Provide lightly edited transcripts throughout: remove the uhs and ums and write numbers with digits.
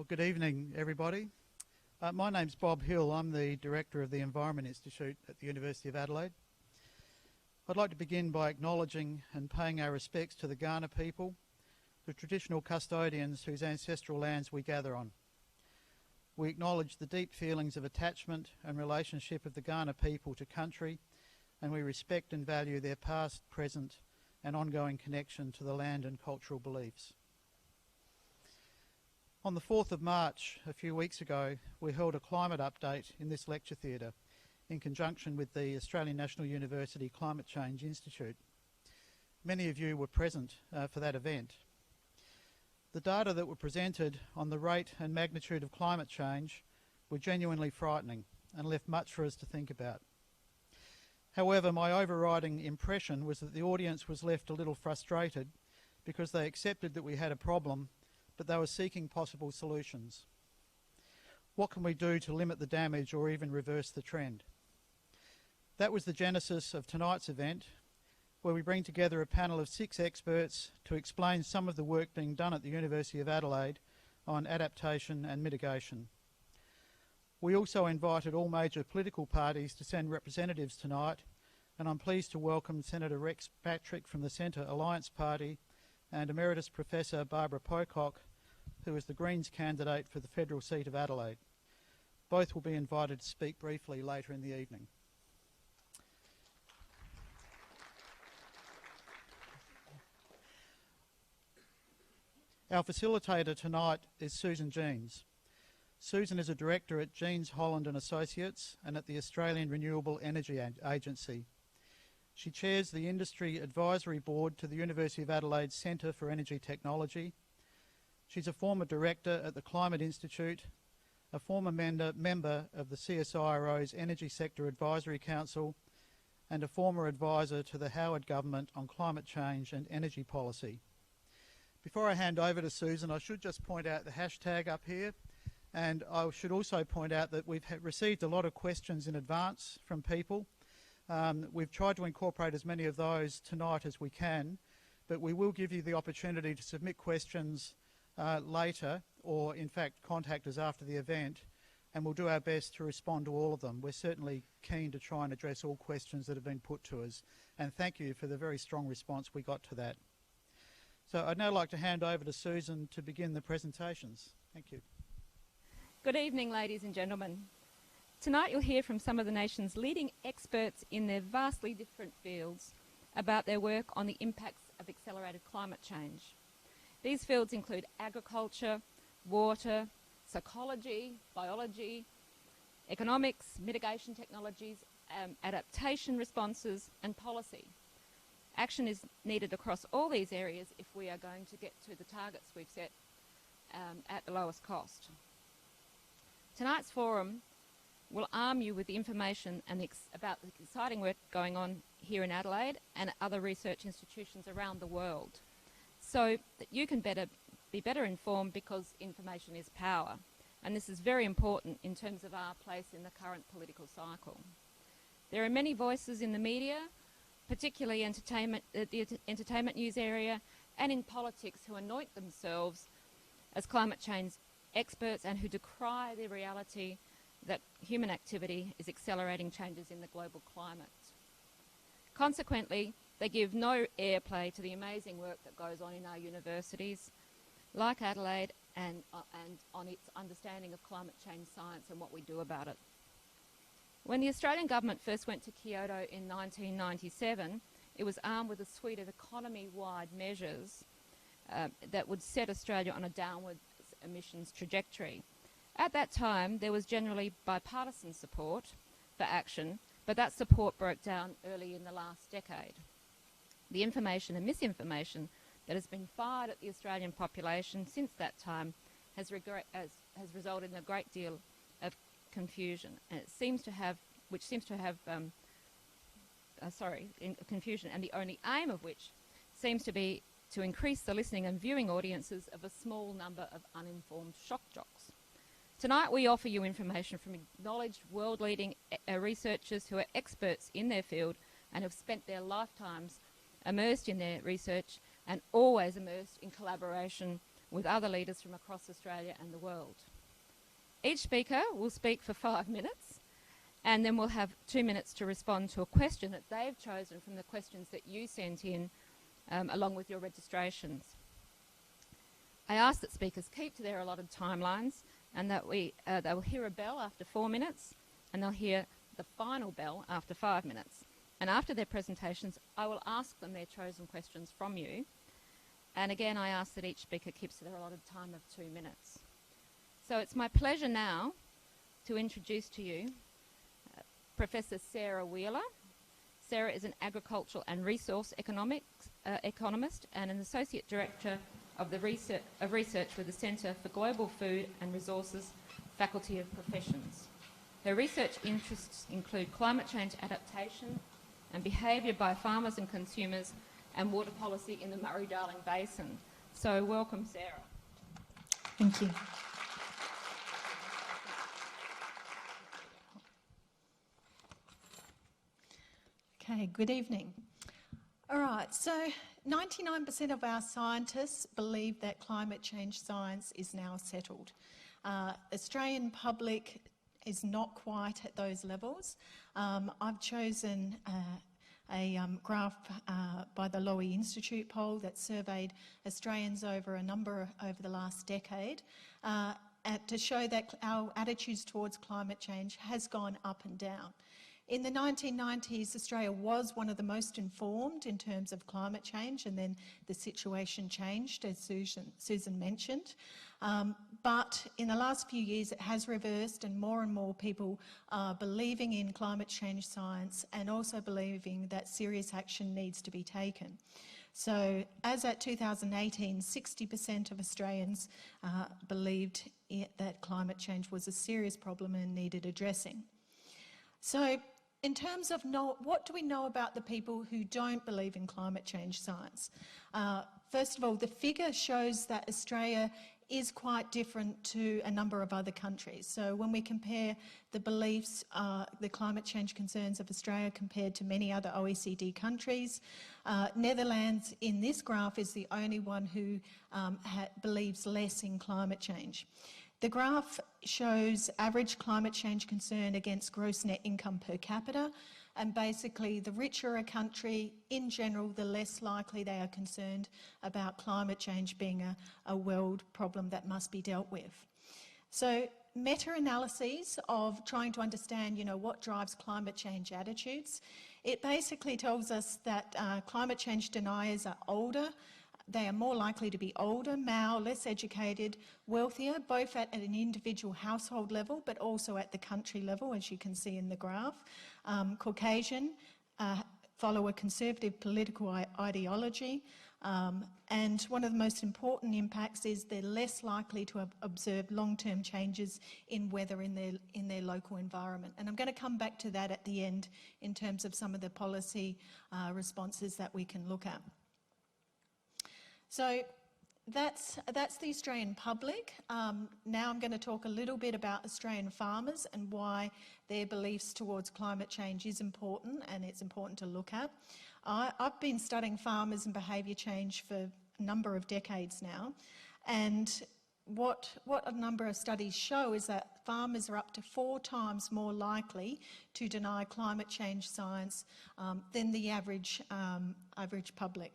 Good evening, everybody. My name's Bob Hill. I'm the Director of the Environment Institute at the University of Adelaide. I'd like to begin by acknowledging and paying our respects to the Kaurna people, the traditional custodians whose ancestral lands we gather on. We acknowledge the deep feelings of attachment and relationship of the Kaurna people to country, and we respect and value their past, present and ongoing connection to the land and cultural beliefs. On the 4th of March, a few weeks ago, we held a climate update in this lecture theatre in conjunction with the Australian National University Climate Change Institute. Many of you were present for that event. The data that were presented on the rate and magnitude of climate change were genuinely frightening and left much for us to think about. However, my overriding impression was that the audience was left a little frustrated because they accepted that we had a problem, but they were seeking possible solutions. What can we do to limit the damage or even reverse the trend? That was the genesis of tonight's event, where we bring together a panel of 6 experts to explain some of the work being done at the University of Adelaide on adaptation and mitigation. We also invited all major political parties to send representatives tonight, and I'm pleased to welcome Senator Rex Patrick from the Centre Alliance Party and Emeritus Professor Barbara Pocock, who is the Greens candidate for the federal seat of Adelaide. Both will be invited to speak briefly later in the evening. Our facilitator tonight is Susan Jeans. Susan is a director at Jeans Holland and Associates and at the Australian Renewable Energy Agency. She chairs the Industry Advisory Board to the University of Adelaide's Centre for Energy Technology. She's a former director at the Climate Institute, a former member of the CSIRO's Energy Sector Advisory Council, and a former advisor to the Howard Government on climate change and energy policy. Before I hand over to Susan, I should just point out the hashtag up here, and I should also point out that we've received a lot of questions in advance from people. We've tried to incorporate as many of those tonight as we can, but we will give you the opportunity to submit questions later, or in fact contact us after the event, and we'll do our best to respond to all of them. We're certainly keen to try and address all questions that have been put to us, and thank you for the very strong response we got to that. So I'd now like to hand over to Susan to begin the presentations. Thank you. Good evening, ladies and gentlemen. Tonight you'll hear from some of the nation's leading experts in their vastly different fields about their work on the impacts of accelerated climate change. These fields include agriculture, water, psychology, biology, economics, mitigation technologies, adaptation responses and policy. Action is needed across all these areas if we are going to get to the targets we've set at the lowest cost. Tonight's forum will arm you with the information and about the exciting work going on here in Adelaide and other research institutions around the world, so that you can be better informed, because information is power. And this is very important in terms of our place in the current political cycle. There are many voices in the media, particularly the entertainment news area, and in politics, who anoint themselves as climate change experts and who decry the reality that human activity is accelerating changes in the global climate. Consequently, they give no airplay to the amazing work that goes on in our universities, like Adelaide, and on its understanding of climate change science and what we do about it. When the Australian government first went to Kyoto in 1997, it was armed with a suite of economy-wide measures that would set Australia on a downward emissions trajectory. At that time, there was generally bipartisan support for action, but that support broke down early in the last decade. The information and misinformation that has been fired at the Australian population since that time has resulted in a great deal of confusion, and confusion, and the only aim of which seems to be to increase the listening and viewing audiences of a small number of uninformed shock jocks. Tonight we offer you information from acknowledged world-leading researchers who are experts in their field and have spent their lifetimes immersed in their research and always immersed in collaboration with other leaders from across Australia and the world. Each speaker will speak for 5 minutes, and then we'll have 2 minutes to respond to a question that they've chosen from the questions that you sent in along with your registrations. I ask that speakers keep to their allotted timelines and that they will hear a bell after 4 minutes and they'll hear the final bell after 5 minutes. And after their presentations, I will ask them their chosen questions from you. And again, I ask that each speaker keeps to their allotted time of 2 minutes. So it's my pleasure now to introduce to you Professor Csiro Wheeler. Sarah is an agricultural and resource economist and an associate director of research with the Centre for Global Food and Resources Faculty of Professions. Her research interests include climate change adaptation and behaviour by farmers and consumers and water policy in the Murray-Darling Basin. So welcome, Sarah. Thank you. Okay, good evening. All right, so 99% of our scientists believe that climate change science is now settled. Australian public is not quite at those levels. I've chosen a graph by the Lowy Institute poll that surveyed Australians over the last decade to show that our attitudes towards climate change has gone up and down. In the 1990s, Australia was one of the most informed in terms of climate change, and then the situation changed, as Susan mentioned. But in the last few years, it has reversed, and more people are believing in climate change science and also believing that serious action needs to be taken. So as at 2018, 60% of Australians believed that climate change was a serious problem and needed addressing. So in terms of what do we know about the people who don't believe in climate change science? First of all, the figure shows that Australia is quite different to a number of other countries. So when we compare the beliefs, the climate change concerns of Australia compared to many other OECD countries, Netherlands in this graph is the only one who believes less in climate change. The graph shows average climate change concern against gross net income per capita, and basically the richer a country in general, the less likely they are concerned about climate change being a world problem that must be dealt with. So meta-analyses of trying to understand, what drives climate change attitudes, it basically tells us that climate change deniers are older. They are more likely to be older, male, less educated, wealthier, both at an individual household level, but also at the country level, as you can see in the graph. Caucasian, follow a conservative political ideology, and one of the most important impacts is they're less likely to have observed long-term changes in weather in their local environment. And I'm going to come back to that at the end in terms of some of the policy responses that we can look at. So that's the Australian public. Now I'm going to talk a little bit about Australian farmers and why their beliefs towards climate change is important, and it's important to look at. I've been studying farmers and behaviour change for a number of decades now, and what a number of studies show is that farmers are up to 4 times more likely to deny climate change science than the average public.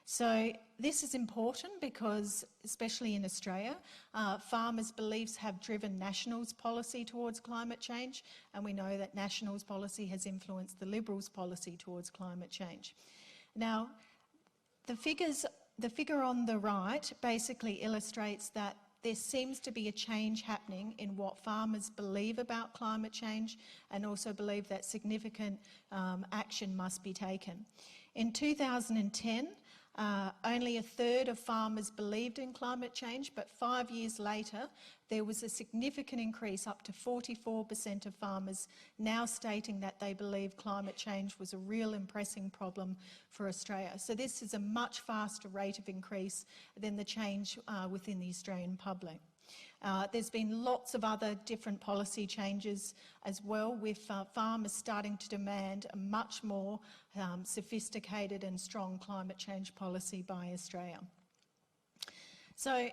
So this is important because, especially in Australia, farmers' beliefs have driven Nationals' policy towards climate change, and we know that Nationals' policy has influenced the Liberals' policy towards climate change. Now, the figure on the right basically illustrates that there seems to be a change happening in what farmers believe about climate change, and also believe that significant action must be taken. In 2010, only a third of farmers believed in climate change, but 5 years later there was a significant increase, up to 44% of farmers now stating that they believe climate change was a real and pressing problem for Australia. So this is a much faster rate of increase than the change within the Australian public. There's been lots of other different policy changes as well, with farmers starting to demand a much more sophisticated and strong climate change policy by Australia. So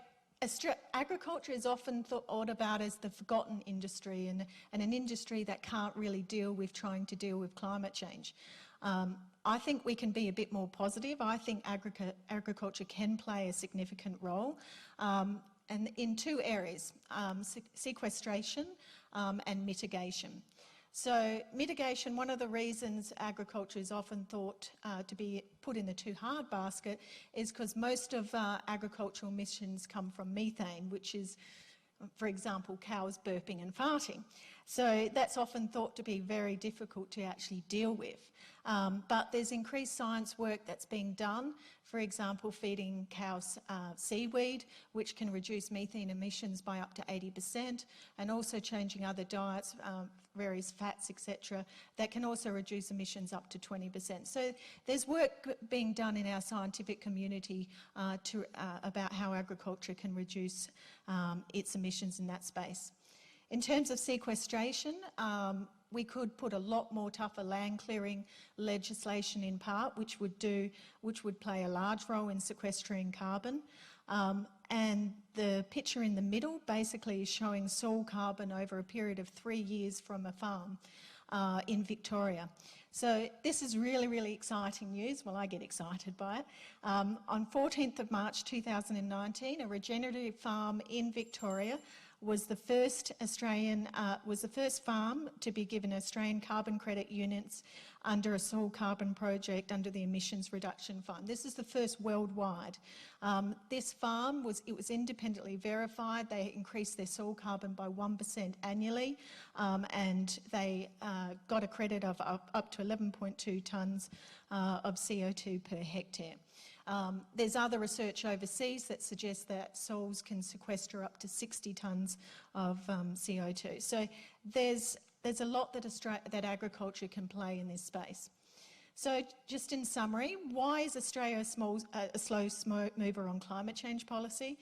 Agriculture is often thought about as the forgotten industry and an industry that can't really deal with trying to deal with climate change. I think we can be a bit more positive. I think agriculture can play a significant role, and in two areas, sequestration and mitigation. So mitigation, one of the reasons agriculture is often thought to be put in the too hard basket is because most of agricultural emissions come from methane, which is, for example, cows burping and farting. So that's often thought to be very difficult to actually deal with. But there's increased science work that's being done, for example, feeding cows seaweed, which can reduce methane emissions by up to 80%, and also changing other diets, various fats, etc., that can also reduce emissions up to 20%. So there's work being done in our scientific community about how agriculture can reduce its emissions in that space. In terms of sequestration, we could put a lot more tougher land clearing legislation in part, which would play a large role in sequestering carbon. And the picture in the middle basically is showing soil carbon over a period of 3 years from a farm in Victoria. So this is really, really exciting news. Well, I get excited by it. On 14th of March 2019, a regenerative farm in Victoria was the first farm to be given Australian carbon credit units under a soil carbon project under the Emissions Reduction Fund. This is the first worldwide. This farm was independently verified. They increased their soil carbon by 1% annually, and they got a credit of up to 11.2 tonnes of CO2 per hectare. There's other research overseas that suggests that soils can sequester up to 60 tonnes of CO2. So there's a lot that agriculture can play in this space. So just in summary, why is Australia a slow mover on climate change policy?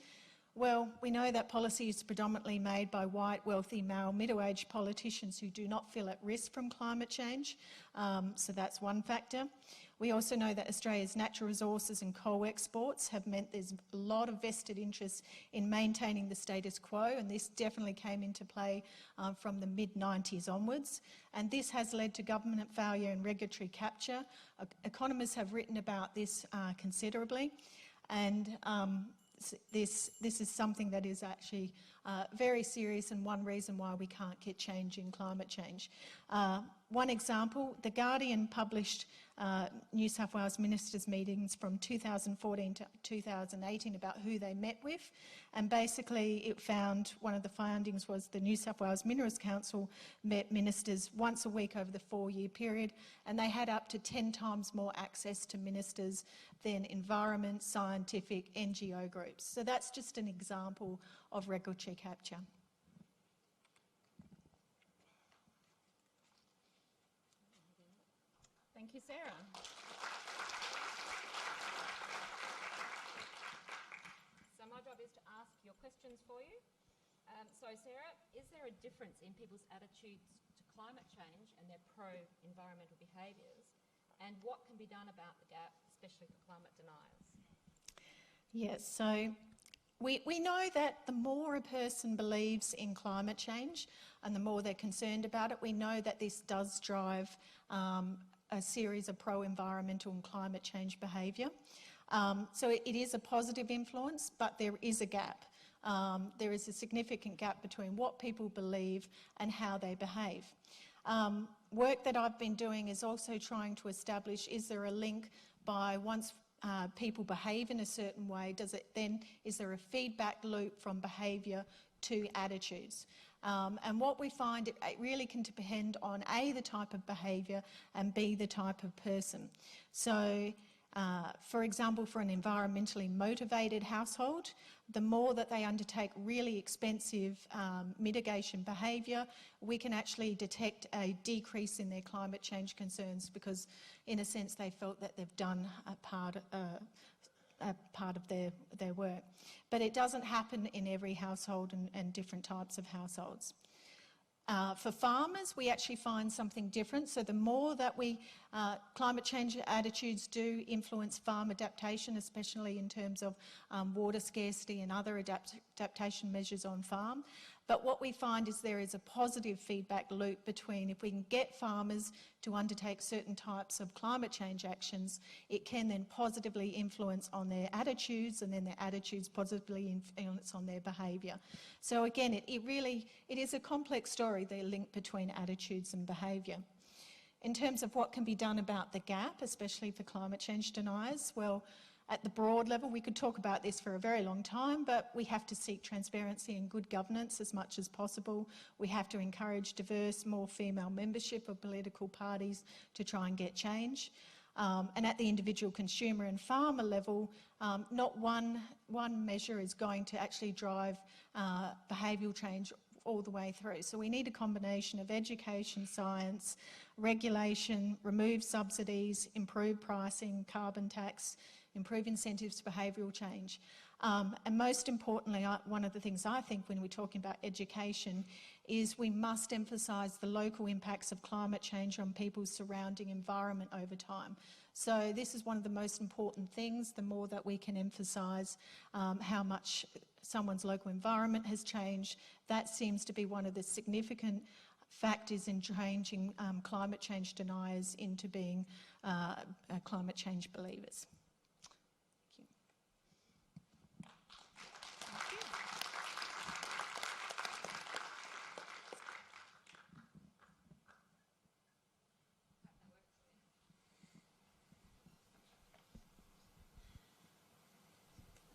Well, we know that policy is predominantly made by white, wealthy, male, middle-aged politicians who do not feel at risk from climate change. So that's one factor. We also know that Australia's natural resources and coal exports have meant there's a lot of vested interest in maintaining the status quo, and this definitely came into play from the mid-90s onwards. And this has led to government failure and regulatory capture. Economists have written about this considerably, and this is something that is actually very serious and one reason why we can't get change in climate change. One example, The Guardian published New South Wales ministers' meetings from 2014 to 2018 about who they met with, and basically it found one of the findings was the New South Wales Minerals Council met ministers once a week over the 4-year period, and they had up to 10 times more access to ministers than environment, scientific, NGO groups. So that's just an example of regulatory capture. Thank you, Sarah. So my job is to ask your questions for you. So Sarah, is there a difference in people's attitudes to climate change and their pro-environmental behaviours, and what can be done about the gap, especially for climate deniers? Yes, so we know that the more a person believes in climate change and the more they're concerned about it, we know that this does drive a series of pro-environmental and climate change behaviour. So it is a positive influence, but there is a gap. There is a significant gap between what people believe and how they behave. Work that I've been doing is also trying to establish, is there a link by once people behave in a certain way, is there a feedback loop from behaviour to attitudes? And what we find, it really can depend on A, the type of behaviour, and B, the type of person. So, for example, for an environmentally motivated household, the more that they undertake really expensive mitigation behaviour, we can actually detect a decrease in their climate change concerns because, in a sense, they felt that they've done a part of their work. But it doesn't happen in every household and different types of households. For farmers, we actually find something different. So the more that climate change attitudes do influence farm adaptation, especially in terms of water scarcity and other adaptation measures on farm. But what we find is there is a positive feedback loop between if we can get farmers to undertake certain types of climate change actions, it can then positively influence on their attitudes, and then their attitudes positively influence on their behaviour. So again, it is a complex story, the link between attitudes and behaviour. In terms of what can be done about the gap, especially for climate change deniers, well, at the broad level, we could talk about this for a very long time, but we have to seek transparency and good governance as much as possible. We have to encourage diverse, more female membership of political parties to try and get change. And at the individual consumer and farmer level, not one measure is going to actually drive behavioural change all the way through. So we need a combination of education, science, regulation, remove subsidies, improve pricing, carbon tax, improve incentives to behavioural change. And most importantly, one of the things I think when we're talking about education is we must emphasise the local impacts of climate change on people's surrounding environment over time. So this is one of the most important things. The more that we can emphasise how much someone's local environment has changed, that seems to be one of the significant factors in changing climate change deniers into being climate change believers.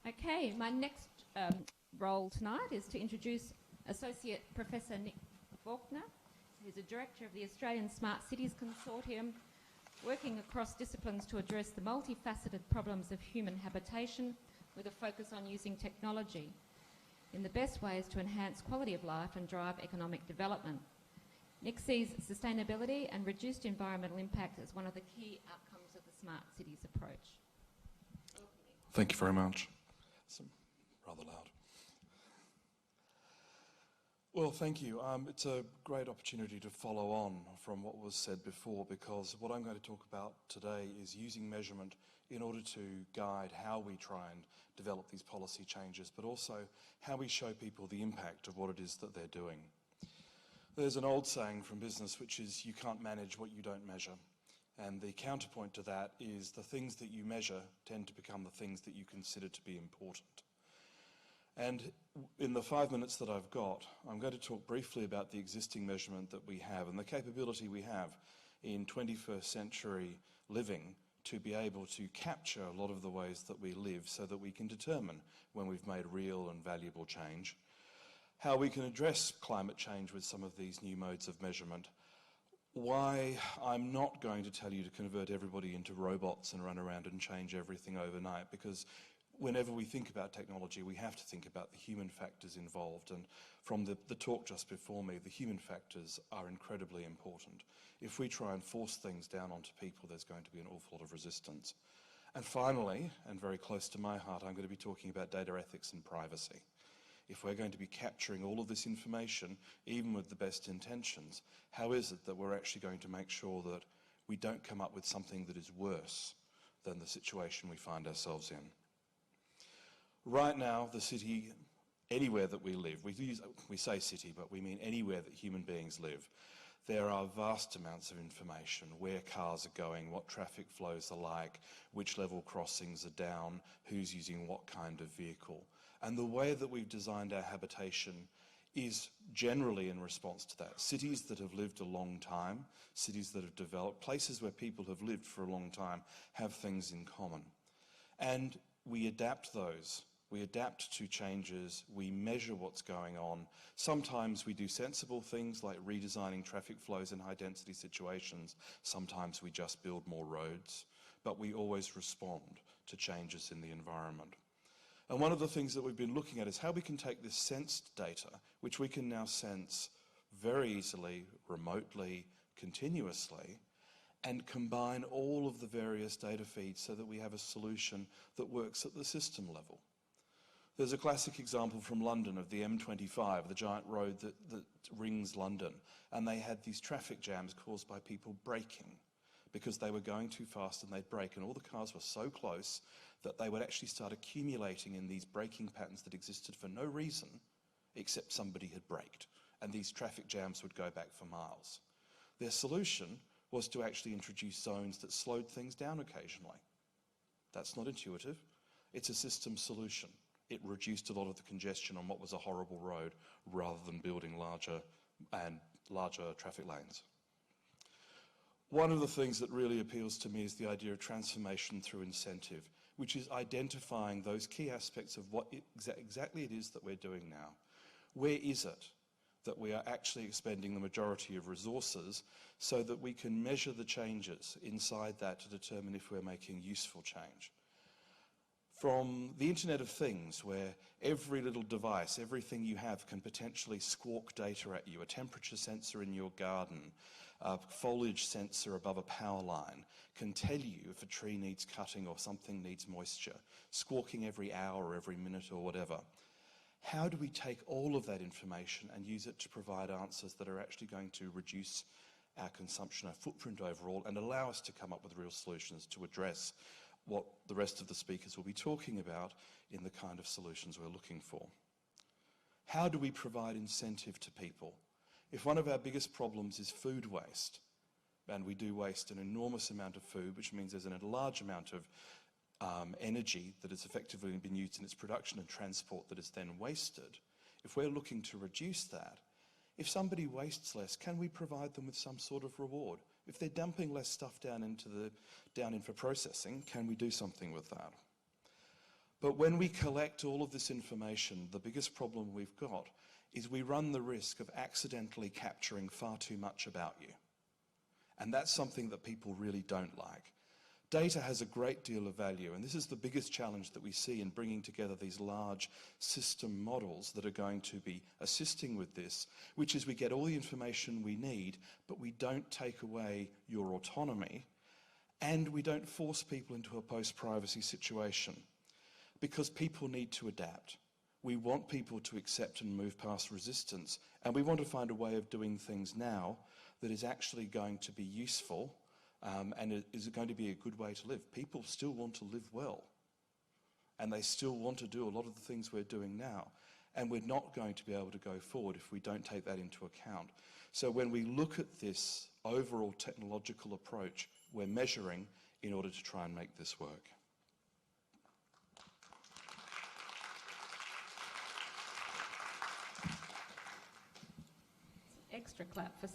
Okay, my next role tonight is to introduce Associate Professor Nick Faulkner, who's a Director of the Australian Smart Cities Consortium, working across disciplines to address the multifaceted problems of human habitation with a focus on using technology in the best ways to enhance quality of life and drive economic development. Nick sees sustainability and reduced environmental impact as one of the key outcomes of the Smart Cities approach. Thank you very much. It's rather loud. Well, thank you. It's a great opportunity to follow on from what was said before, because what I'm going to talk about today is using measurement in order to guide how we try and develop these policy changes, but also how we show people the impact of what it is that they're doing. There's an old saying from business which is, you can't manage what you don't measure. And the counterpoint to that is the things that you measure tend to become the things that you consider to be important. And in the 5 minutes that I've got, I'm going to talk briefly about the existing measurement that we have and the capability we have in 21st century living to be able to capture a lot of the ways that we live so that we can determine when we've made real and valuable change, how we can address climate change with some of these new modes of measurement, why I'm not going to tell you to convert everybody into robots and run around and change everything overnight, because whenever we think about technology, we have to think about the human factors involved. And from the talk just before me, the human factors are incredibly important. If we try and force things down onto people, there's going to be an awful lot of resistance. And finally, and very close to my heart, I'm going to be talking about data ethics and privacy. If we're going to be capturing all of this information, even with the best intentions, how is it that we're actually going to make sure that we don't come up with something that is worse than the situation we find ourselves in? Right now, the city, anywhere that we live, we say city, but we mean anywhere that human beings live, there are vast amounts of information, where cars are going, what traffic flows are like, which level crossings are down, who's using what kind of vehicle. And the way that we've designed our habitation is generally in response to that. Cities that have lived a long time, cities that have developed, places where people have lived for a long time have things in common. And we adapt those. We adapt to changes, we measure what's going on. Sometimes we do sensible things like redesigning traffic flows in high-density situations. Sometimes we just build more roads, but we always respond to changes in the environment. And one of the things that we've been looking at is how we can take this sensed data, which we can now sense very easily, remotely, continuously, and combine all of the various data feeds so that we have a solution that works at the system level. There's a classic example from London of the M25, the giant road that rings London, and they had these traffic jams caused by people braking because they were going too fast and they'd brake, and all the cars were so close that they would actually start accumulating in these braking patterns that existed for no reason except somebody had braked, and these traffic jams would go back for miles. Their solution was to actually introduce zones that slowed things down occasionally. That's not intuitive. It's a system solution. It reduced a lot of the congestion on what was a horrible road rather than building larger traffic lanes. One of the things that really appeals to me is the idea of transformation through incentive, which is identifying those key aspects of what exactly it is that we're doing now. Where is it that we are actually expending the majority of resources so that we can measure the changes inside that to determine if we're making useful change? From the Internet of Things, where every little device, everything you have can potentially squawk data at you, a temperature sensor in your garden, a foliage sensor above a power line can tell you if a tree needs cutting or something needs moisture, squawking every hour or every minute or whatever. How do we take all of that information and use it to provide answers that are actually going to reduce our consumption, our footprint overall, and allow us to come up with real solutions to address what the rest of the speakers will be talking about in the kind of solutions we're looking for? How do we provide incentive to people? If one of our biggest problems is food waste, and we do waste an enormous amount of food, which means there's a large amount of energy that has effectively been used in its production and transport that is then wasted, if we're looking to reduce that, if somebody wastes less, can we provide them with some sort of reward? If they're dumping less stuff down in for processing, can we do something with that? But when we collect all of this information, the biggest problem we've got is we run the risk of accidentally capturing far too much about you. And that's something that people really don't like. Data has a great deal of value, and this is the biggest challenge that we see in bringing together these large system models that are going to be assisting with this, which is we get all the information we need, but we don't take away your autonomy, and we don't force people into a post-privacy situation, because people need to adapt. We want people to accept and move past resistance, and we want to find a way of doing things now that is actually going to be useful, and is going to be a good way to live. People still want to live well, and they still want to do a lot of the things we're doing now, and we're not going to be able to go forward if we don't take that into account. So when we look at this overall technological approach, we're measuring in order to try and make this work. Extra clap for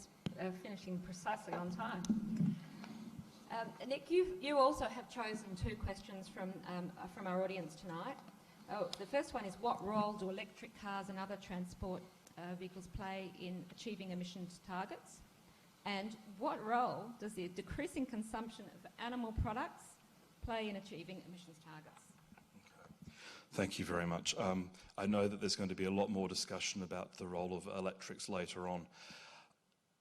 finishing precisely on time. Nick, you also have chosen two questions from our audience tonight. The first one is, what role do electric cars and other transport vehicles play in achieving emissions targets? And what role does the decreasing consumption of animal products play in achieving emissions targets? Okay. Thank you very much. I know that there's going to be a lot more discussion about the role of electrics later on.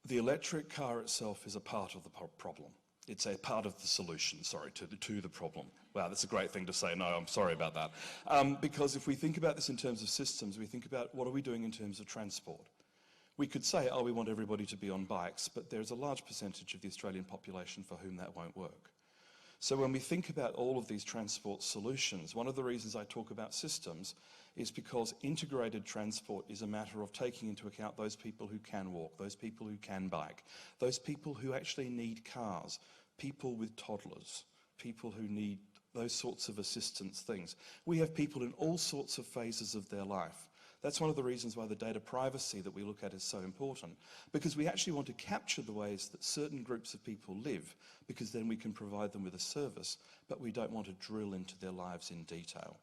The electric car itself is a part of the problem. It's a part of the solution, sorry, to the problem. Wow, that's a great thing to say. No, I'm sorry about that. Because if we think about this in terms of systems, we think about what are we doing in terms of transport. We could say, oh, we want everybody to be on bikes, but there's a large percentage of the Australian population for whom that won't work. So when we think about all of these transport solutions, one of the reasons I talk about systems is because integrated transport is a matter of taking into account those people who can walk, those people who can bike, those people who actually need cars, people with toddlers, people who need those sorts of assistance things. We have people in all sorts of phases of their life. That's one of the reasons why the data privacy that we look at is so important, because we actually want to capture the ways that certain groups of people live, because then we can provide them with a service, but we don't want to drill into their lives in detail.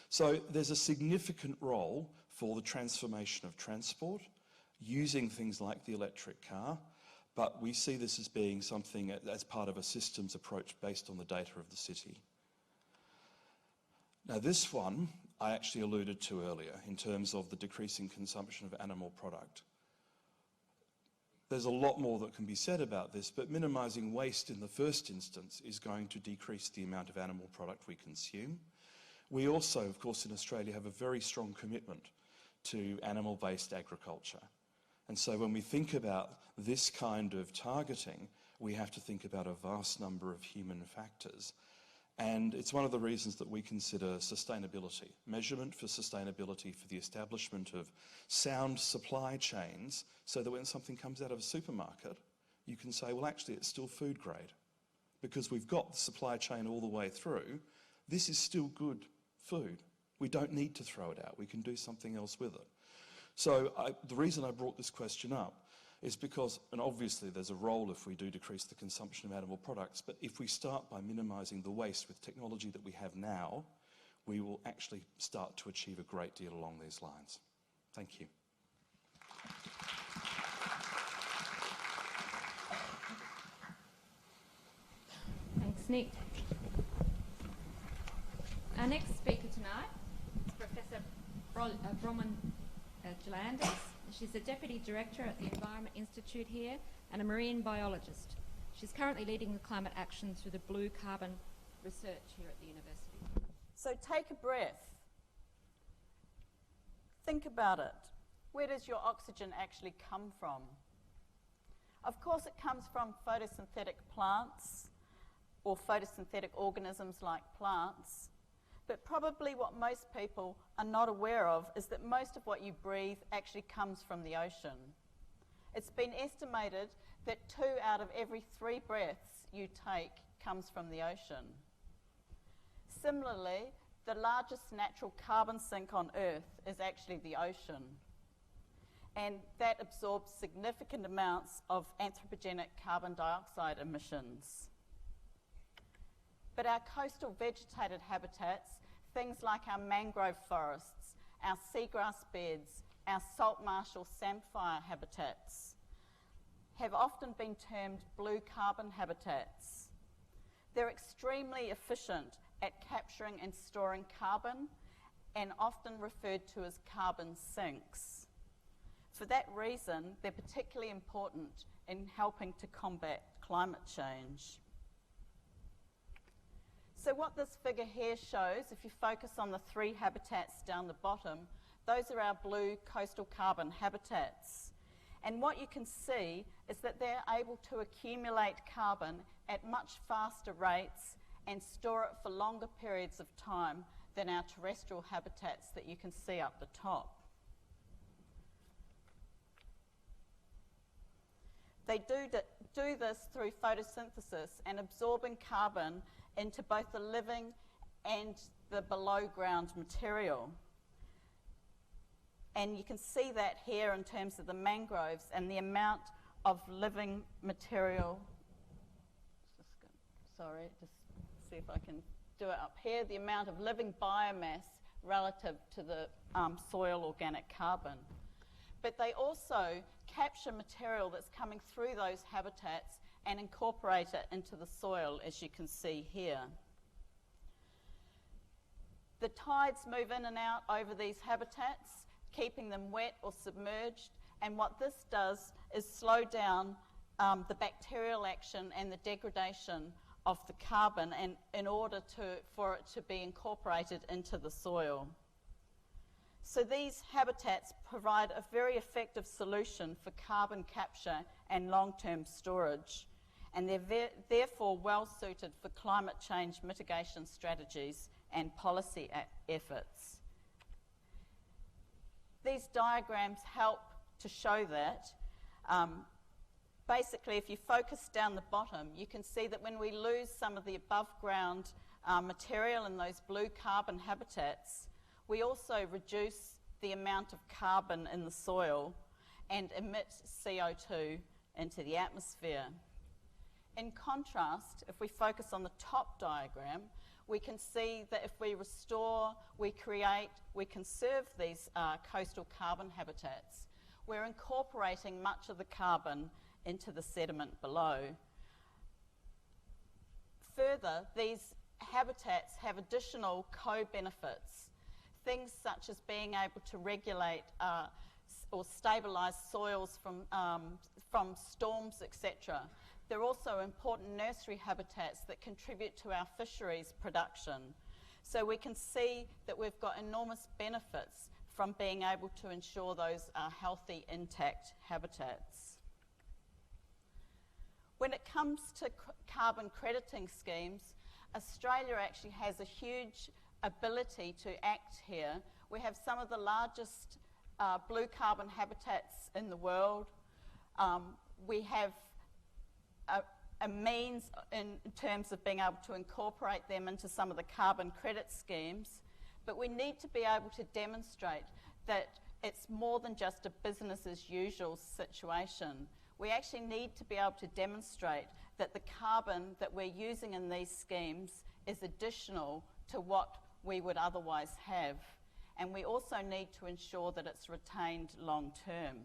So there's a significant role for the transformation of transport, using things like the electric car, but we see this as being something as part of a systems approach based on the data of the city. Now this one I actually alluded to earlier in terms of the decreasing consumption of animal product. There's a lot more that can be said about this, but minimising waste in the first instance is going to decrease the amount of animal product we consume. We also, of course, in Australia have a very strong commitment to animal-based agriculture. And so when we think about this kind of targeting, we have to think about a vast number of human factors. And it's one of the reasons that we consider sustainability, measurement for sustainability, for the establishment of sound supply chains, so that when something comes out of a supermarket, you can say, well, actually, it's still food grade. Because we've got the supply chain all the way through, this is still good food. We don't need to throw it out. We can do something else with it. So the reason I brought this question up is because, and obviously there's a role if we do decrease the consumption of animal products, but if we start by minimising the waste with technology that we have now, we will actually start to achieve a great deal along these lines. Thank you. Thanks, Nick. Our next speaker tonight is Professor Bronwyn Jalandis. She's the Deputy Director at the Environment Institute here and a marine biologist. She's currently leading the climate action through the blue carbon research here at the university. So take a breath. Think about it. Where does your oxygen actually come from? Of course it comes from photosynthetic plants or photosynthetic organisms like plants. But probably what most people are not aware of is that most of what you breathe actually comes from the ocean. It's been estimated that 2 out of every 3 breaths you take comes from the ocean. Similarly, the largest natural carbon sink on Earth is actually the ocean. And that absorbs significant amounts of anthropogenic carbon dioxide emissions. But our coastal vegetated habitats, things like our mangrove forests, our seagrass beds, our salt marsh or samphire habitats, have often been termed blue carbon habitats. They're extremely efficient at capturing and storing carbon and often referred to as carbon sinks. For that reason, they're particularly important in helping to combat climate change. So what this figure here shows, if you focus on the 3 habitats down the bottom, those are our blue coastal carbon habitats. And what you can see is that they're able to accumulate carbon at much faster rates and store it for longer periods of time than our terrestrial habitats that you can see up the top. They do this through photosynthesis and absorbing carbon into both the living and the below ground material. And you can see that here in terms of the mangroves and the amount of living material. Just see if I can do it up here. The amount of living biomass relative to the soil organic carbon. But they also capture material that's coming through those habitats and incorporate it into the soil, as you can see here. The tides move in and out over these habitats, keeping them wet or submerged, and what this does is slow down the bacterial action and the degradation of the carbon and in order for it to be incorporated into the soil. So these habitats provide a very effective solution for carbon capture and long-term storage, and they're therefore well suited for climate change mitigation strategies and policy efforts. These diagrams help to show that. Basically, if you focus down the bottom, you can see that when we lose some of the above ground material in those blue carbon habitats, we also reduce the amount of carbon in the soil and emit CO2 into the atmosphere. In contrast, if we focus on the top diagram, we can see that if we restore, we create, we conserve these coastal carbon habitats, we're incorporating much of the carbon into the sediment below. Further, these habitats have additional co-benefits, things such as being able to regulate or stabilise soils from storms, etc. They're also important nursery habitats that contribute to our fisheries production. So we can see that we've got enormous benefits from being able to ensure those are healthy, intact habitats. When it comes to carbon crediting schemes, Australia actually has a huge ability to act here. We have some of the largest blue carbon habitats in the world. We have a means in terms of being able to incorporate them into some of the carbon credit schemes, but we need to be able to demonstrate that it's more than just a business as usual situation. We actually need to be able to demonstrate that the carbon that we're using in these schemes is additional to what we would otherwise have. And we also need to ensure that it's retained long term.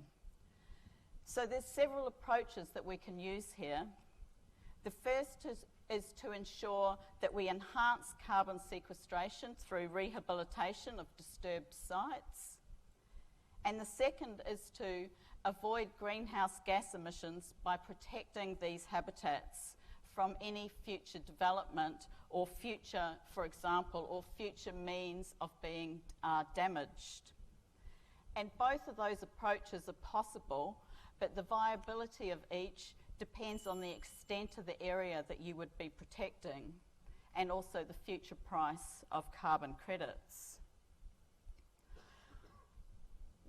So there's several approaches that we can use here. The first is to ensure that we enhance carbon sequestration through rehabilitation of disturbed sites. And the second is to avoid greenhouse gas emissions by protecting these habitats from any future development or future, for example, or future means of being damaged. And both of those approaches are possible, but the viability of each depends on the extent of the area that you would be protecting and also the future price of carbon credits.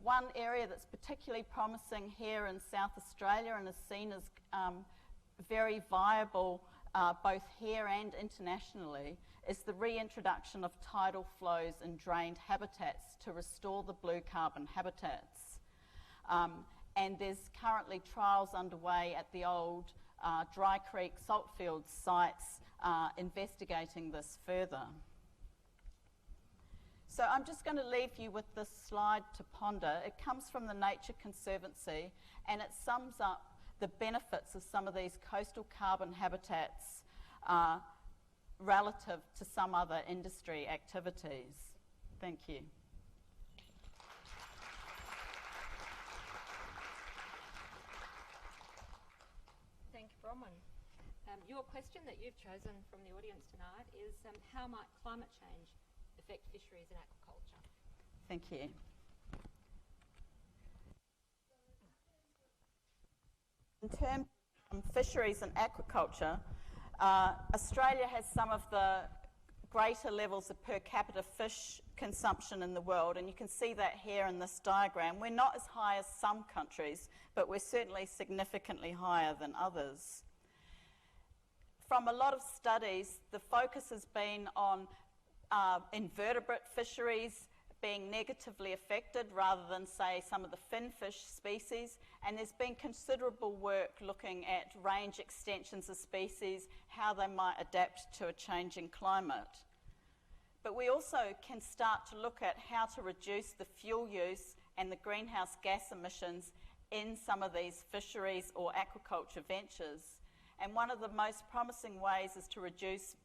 One area that's particularly promising here in South Australia and is seen as very viable both here and internationally is the reintroduction of tidal flows in drained habitats to restore the blue carbon habitats. And there's currently trials underway at the old Dry Creek saltfield sites investigating this further. So I'm just going to leave you with this slide to ponder. It comes from the Nature Conservancy and it sums up the benefits of some of these coastal carbon habitats relative to some other industry activities. Thank you. Thank you, Bronwyn. Your question that you've chosen from the audience tonight is how might climate change affect fisheries and aquaculture? Thank you. In terms of fisheries and aquaculture, Australia has some of the greater levels of per capita fish consumption in the world, and you can see that here in this diagram. We're not as high as some countries, but we're certainly significantly higher than others. From a lot of studies, the focus has been on invertebrate fisheries being negatively affected rather than, say, some of the finfish species, and there's been considerable work looking at range extensions of species, how they might adapt to a changing climate. But we also can start to look at how to reduce the fuel use and the greenhouse gas emissions in some of these fisheries or aquaculture ventures. And one of the most promising ways is to reduce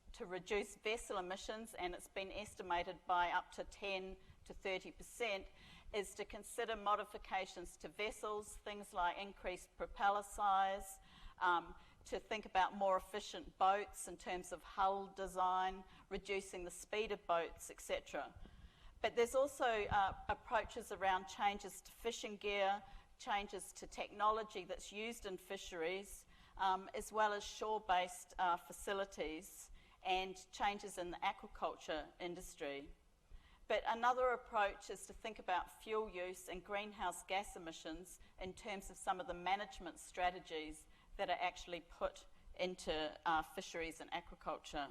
vessel emissions, and it's been estimated by up to 10 to 30%, is to consider modifications to vessels, things like increased propeller size, to think about more efficient boats in terms of hull design, reducing the speed of boats, etc. But there's also approaches around changes to fishing gear, changes to technology that's used in fisheries, as well as shore-based facilities and changes in the aquaculture industry. But another approach is to think about fuel use and greenhouse gas emissions in terms of some of the management strategies that are actually put into fisheries and aquaculture.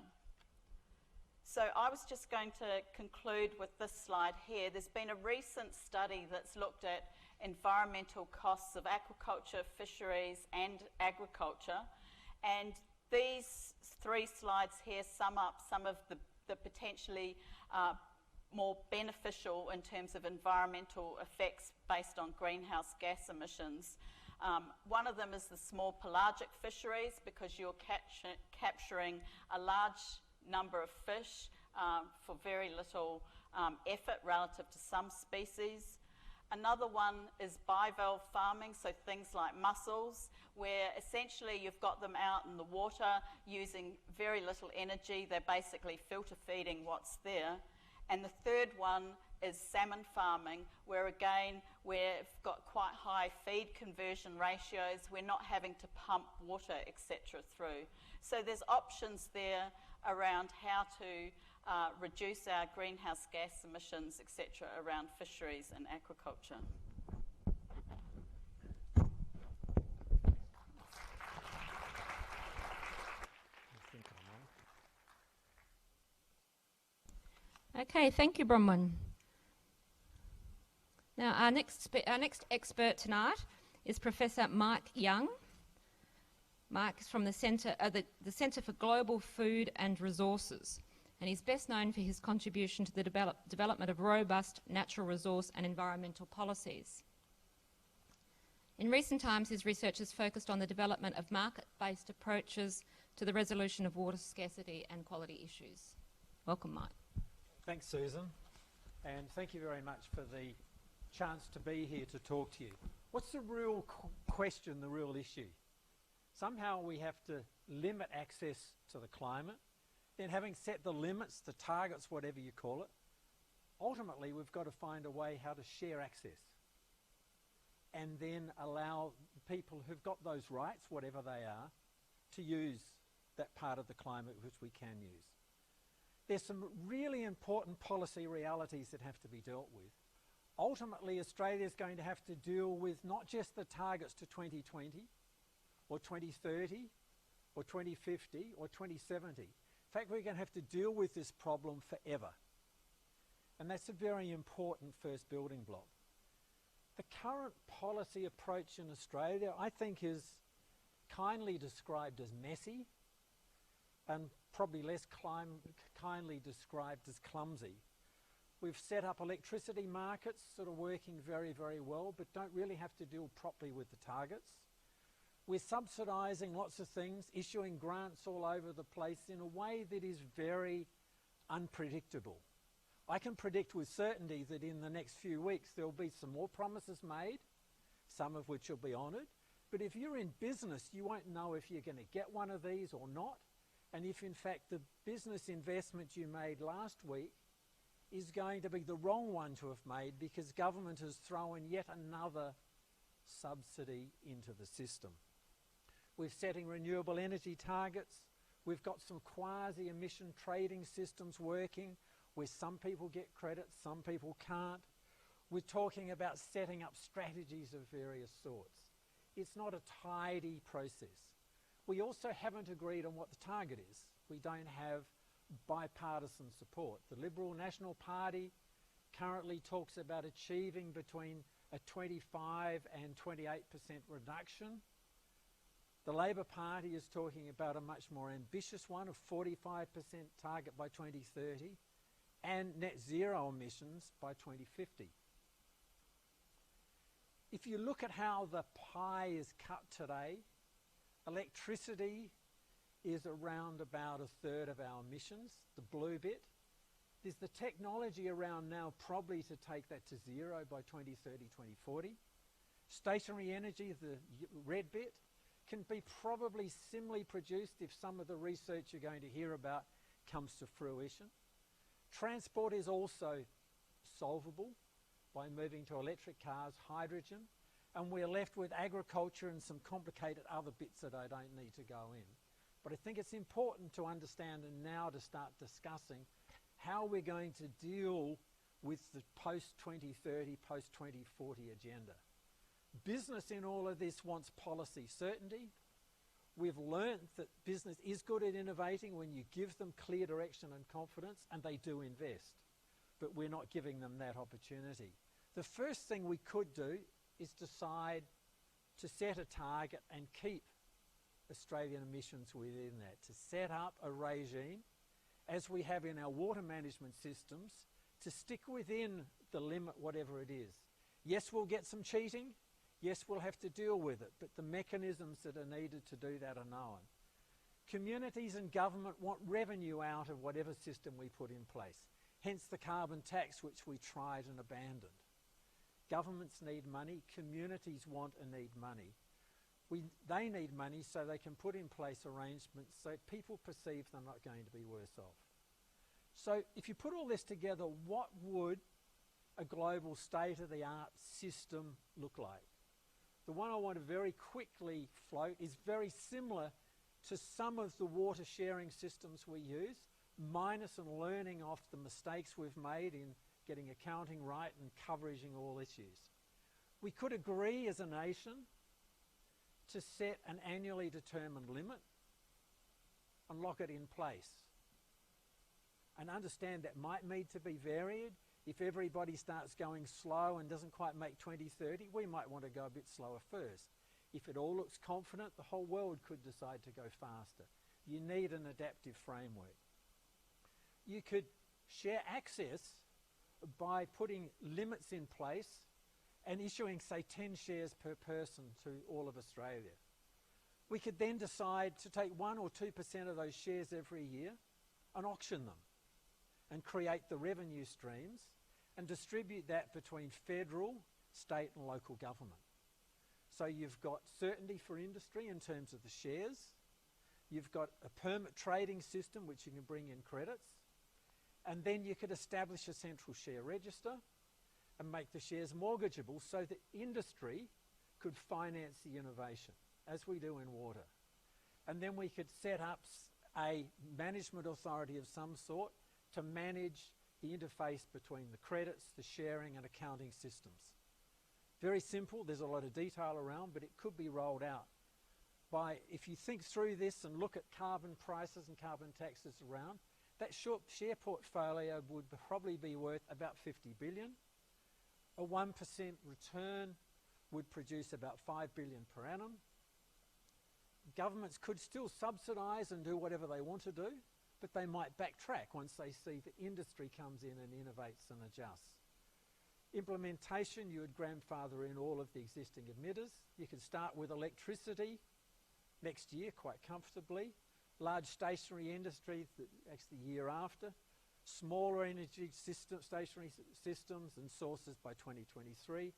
So I was just going to conclude with this slide here. There's been a recent study that's looked at environmental costs of aquaculture, fisheries and agriculture, and these three slides here sum up some of the potentially more beneficial in terms of environmental effects based on greenhouse gas emissions. One of them is the small pelagic fisheries, because you're capturing a large number of fish for very little effort relative to some species. Another one is bivalve farming, so things like mussels, where essentially you've got them out in the water using very little energy. They're basically filter feeding what's there. And the third one is salmon farming, where again we've got quite high feed conversion ratios. We're not having to pump water, etc. through. So there's options there around how to reduce our greenhouse gas emissions, etc., around fisheries and aquaculture. Okay, thank you, Bronwyn. Now, our next expert tonight is Professor Mike Young. Mike is from the Centre for Global Food and Resources, and he's best known for his contribution to the development of robust natural resource and environmental policies. In recent times, his research has focused on the development of market-based approaches to the resolution of water scarcity and quality issues. Welcome, Mike. Thanks, Susan, and thank you very much for the chance to be here to talk to you. What's the real question, the real issue? Somehow we have to limit access to the climate. Then having set the limits, the targets, whatever you call it, ultimately we've got to find a way how to share access and then allow people who've got those rights, whatever they are, to use that part of the climate which we can use. There's some really important policy realities that have to be dealt with. Ultimately, Australia is going to have to deal with not just the targets to 2020 or 2030 or 2050 or 2070. In fact, we're going to have to deal with this problem forever. And that's a very important first building block. The current policy approach in Australia, I think, is kindly described as messy and probably less kindly described as clumsy. We've set up electricity markets that are working very, very well, but don't really have to deal properly with the targets. We're subsidising lots of things, issuing grants all over the place in a way that is very unpredictable. I can predict with certainty that in the next few weeks there will be some more promises made, some of which will be honoured. But if you're in business, you won't know if you're going to get one of these or not. And if in fact the business investment you made last week is going to be the wrong one to have made because government has thrown yet another subsidy into the system. We're setting renewable energy targets. We've got some quasi-emission trading systems working where some people get credit, some people can't. We're talking about setting up strategies of various sorts. It's not a tidy process. We also haven't agreed on what the target is. We don't have bipartisan support. The Liberal National Party currently talks about achieving between a 25 and 28% reduction. The Labor Party is talking about a much more ambitious one of 45% target by 2030 and net zero emissions by 2050. If you look at how the pie is cut today, electricity is around about a third of our emissions, the blue bit. There's the technology around now probably to take that to zero by 2030, 2040. Stationary energy, the red bit, can be probably similarly produced if some of the research you're going to hear about comes to fruition. Transport is also solvable by moving to electric cars, hydrogen, and we're left with agriculture and some complicated other bits that I don't need to go in. But I think it's important to understand and now to start discussing how we're going to deal with the post-2030, post-2040 agenda. Business in all of this wants policy certainty. We've learnt that business is good at innovating when you give them clear direction and confidence, and they do invest. But we're not giving them that opportunity. The first thing we could do is decide to set a target and keep Australian emissions within that, to set up a regime, as we have in our water management systems, to stick within the limit, whatever it is. Yes, we'll get some cheating. Yes, we'll have to deal with it, but the mechanisms that are needed to do that are known. Communities and government want revenue out of whatever system we put in place, hence the carbon tax which we tried and abandoned. Governments need money, communities want and need money. They need money so they can put in place arrangements so people perceive they're not going to be worse off. So if you put all this together, what would a global state-of-the-art system look like? The one I want to very quickly float is very similar to some of the water sharing systems we use, minus and learning off the mistakes we've made in getting accounting right and coveraging all issues. We could agree as a nation to set an annually determined limit and lock it in place. And understand that might need to be varied. If everybody starts going slow and doesn't quite make 2030, we might want to go a bit slower first. If it all looks confident, the whole world could decide to go faster. You need an adaptive framework. You could share access by putting limits in place and issuing, say, 10 shares per person to all of Australia. We could then decide to take 1 or 2% of those shares every year and auction them and create the revenue streams and distribute that between federal, state and local government. So you've got certainty for industry in terms of the shares. You've got a permit trading system which you can bring in credits. And then you could establish a central share register and make the shares mortgageable so that industry could finance the innovation, as we do in water. And then we could set up a management authority of some sort to manage the interface between the credits, the sharing and accounting systems. Very simple, there's a lot of detail around, but it could be rolled out by, if you think through this and look at carbon prices and carbon taxes around, that share portfolio would probably be worth about 50 billion. A 1% return would produce about 5 billion per annum. Governments could still subsidise and do whatever they want to do, but they might backtrack once they see that industry comes in and innovates and adjusts. Implementation, you would grandfather in all of the existing emitters. You could start with electricity next year quite comfortably. Large stationary industry, actually the year after. Smaller energy stationary systems and sources by 2023.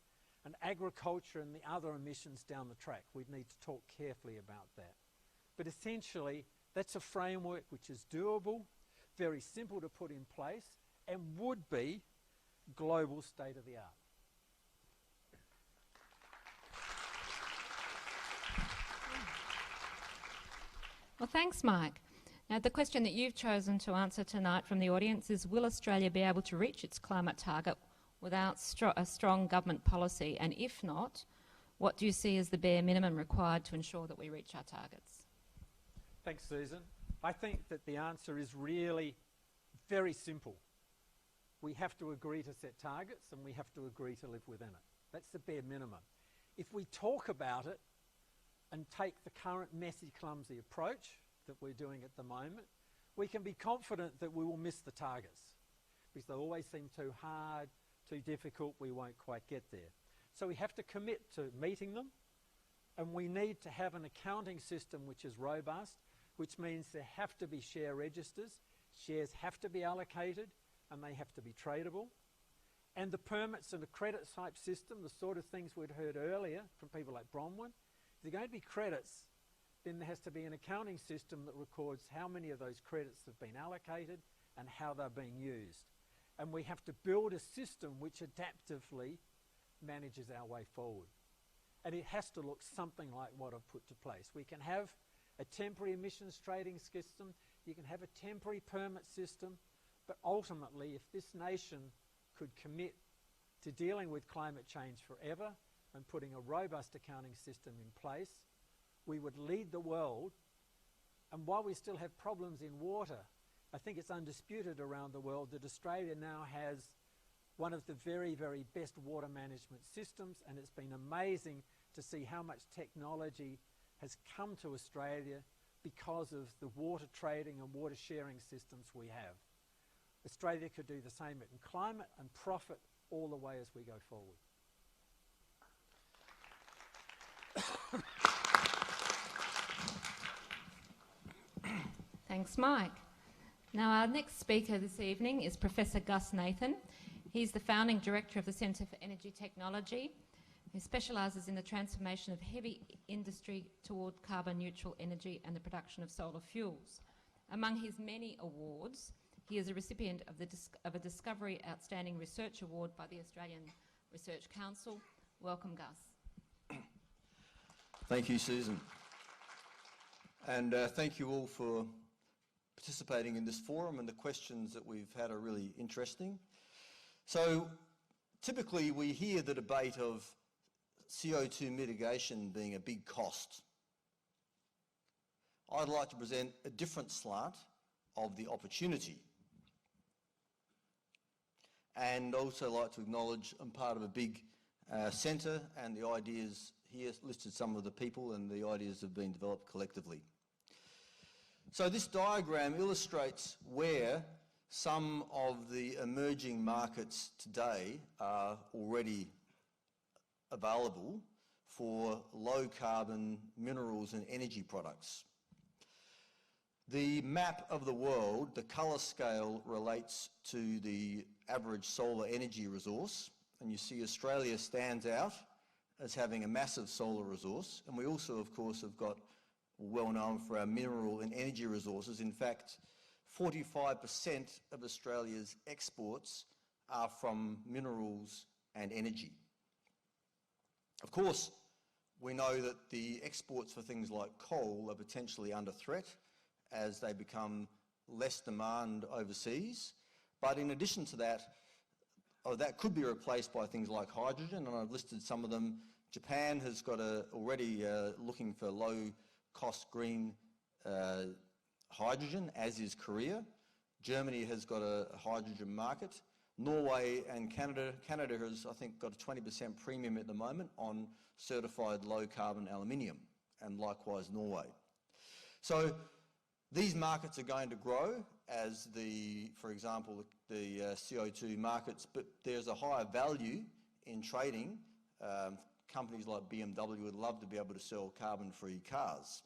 And agriculture and the other emissions down the track. We'd need to talk carefully about that. But essentially, that's a framework which is doable, very simple to put in place, and would be global state-of-the-art. Well, thanks, Mike. Now, the question that you've chosen to answer tonight from the audience is, will Australia be able to reach its climate target without a strong government policy? And if not, what do you see as the bare minimum required to ensure that we reach our targets? Thanks, Susan. I think that the answer is really very simple. We have to agree to set targets and we have to agree to live within it. That's the bare minimum. If we talk about it and take the current messy, clumsy approach that we're doing at the moment, we can be confident that we will miss the targets because they always seem too hard, too difficult, we won't quite get there. So we have to commit to meeting them, and we need to have an accounting system which is robust, which means there have to be share registers, shares have to be allocated, and they have to be tradable. And the permits and the credit type system, the sort of things we'd heard earlier from people like Bronwyn, if they're going to be credits, then there has to be an accounting system that records how many of those credits have been allocated and how they're being used. And we have to build a system which adaptively manages our way forward. And it has to look something like what I've put to place. We can have a temporary emissions trading system, you can have a temporary permit system, but ultimately if this nation could commit to dealing with climate change forever and putting a robust accounting system in place, we would lead the world. And while we still have problems in water, I think it's undisputed around the world that Australia now has one of the very, very best water management systems, and it's been amazing to see how much technology has come to Australia because of the water trading and water sharing systems we have. Australia could do the same in climate and profit all the way as we go forward. Thanks, Mike. Now, our next speaker this evening is Professor Gus Nathan. He's the founding director of the Centre for Energy Technology, who specialises in the transformation of heavy industry toward carbon neutral energy and the production of solar fuels. Among his many awards, he is a recipient of a Discovery Outstanding Research Award by the Australian Research Council. Welcome, Gus. Thank you, Susan. And thank you all for participating in this forum, and the questions that we've had are really interesting. So typically we hear the debate of CO2 mitigation being a big cost. I'd like to present a different slant of the opportunity, and also like to acknowledge I'm part of a big centre, and the ideas here listed some of the people and the ideas have been developed collectively. So this diagram illustrates where some of the emerging markets today are already available for low carbon minerals and energy products. The map of the world, the colour scale, relates to the average solar energy resource, and you see Australia stands out as having a massive solar resource, and we also of course have got well known for our mineral and energy resources. In fact, 45% of Australia's exports are from minerals and energy. Of course, we know that the exports for things like coal are potentially under threat as they become less demand overseas. But in addition to that, that could be replaced by things like hydrogen, and I've listed some of them. Japan has got already looking for low-cost green hydrogen, as is Korea. Germany has got a hydrogen market. Norway and Canada has, I think, got a 20% premium at the moment on certified low-carbon aluminium, and likewise Norway. So these markets are going to grow as for example, the CO2 markets, but there's a higher value in trading. Companies like BMW would love to be able to sell carbon-free cars,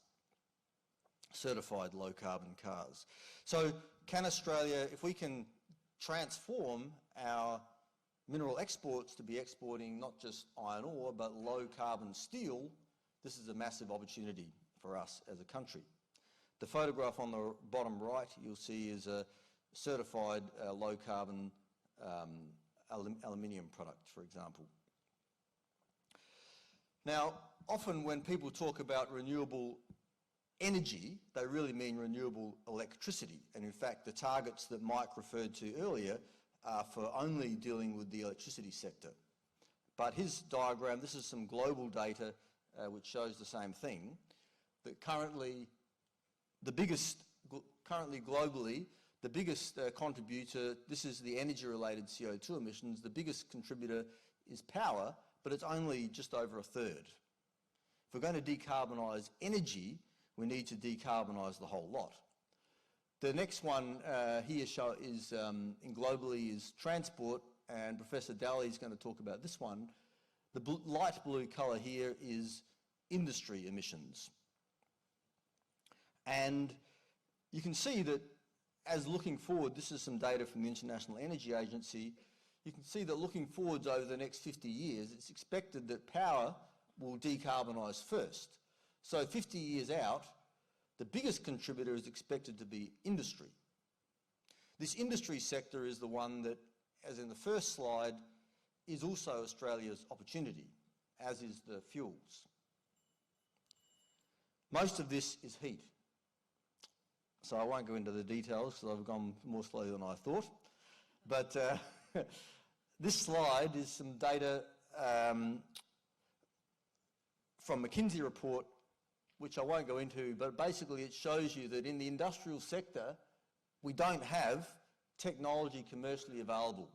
certified low-carbon cars. So can Australia, if we can transform our mineral exports to be exporting not just iron ore but low-carbon steel, this is a massive opportunity for us as a country. The photograph on the bottom right you'll see is a certified low-carbon aluminium product, for example. Now, often when people talk about renewable energy, they really mean renewable electricity, and in fact the targets that Mike referred to earlier are for only dealing with the electricity sector. But his diagram, this is some global data which shows the same thing, that currently globally, the biggest contributor, this is the energy-related CO2 emissions, the biggest contributor is power, but it's only just over a third. If we're going to decarbonise energy, we need to decarbonise the whole lot. The next one here is globally is transport, and Professor Daley is going to talk about this one. The light blue colour here is industry emissions. And you can see that as looking forward, this is some data from the International Energy Agency, you can see that looking forwards over the next 50 years, it's expected that power will decarbonise first. So 50 years out, the biggest contributor is expected to be industry. This industry sector is the one that, as in the first slide, is also Australia's opportunity, as is the fuels. Most of this is heat. So I won't go into the details because I've gone more slowly than I thought. But this slide is some data from McKinsey report, which I won't go into, but basically it shows you that in the industrial sector, we don't have technology commercially available.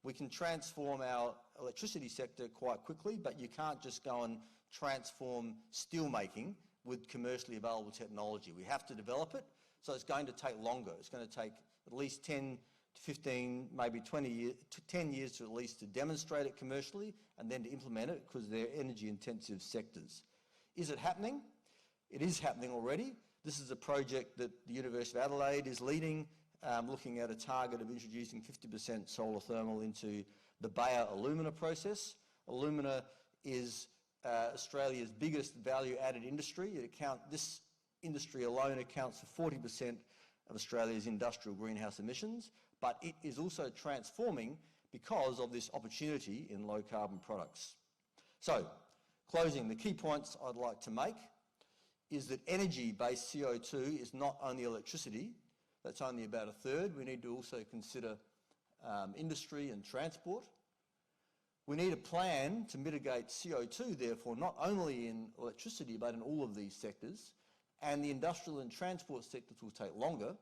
We can transform our electricity sector quite quickly, but you can't just go and transform steel making with commercially available technology. We have to develop it, so it's going to take longer. It's going to take at least 10 to 15, maybe 20 years, 10 years to at least to demonstrate it commercially and then to implement it because they're energy-intensive sectors. Is it happening? It is happening already. This is a project that the University of Adelaide is leading, looking at a target of introducing 50% solar thermal into the Bayer alumina process. Alumina is Australia's biggest value-added industry. This industry alone accounts for 40% of Australia's industrial greenhouse emissions, but it is also transforming because of this opportunity in low-carbon products. So, closing, the key points I'd like to make is that energy-based CO2 is not only electricity, that's only about a third. We need to also consider industry and transport. We need a plan to mitigate CO2, therefore, not only in electricity but in all of these sectors, and the industrial and transport sectors will take longer.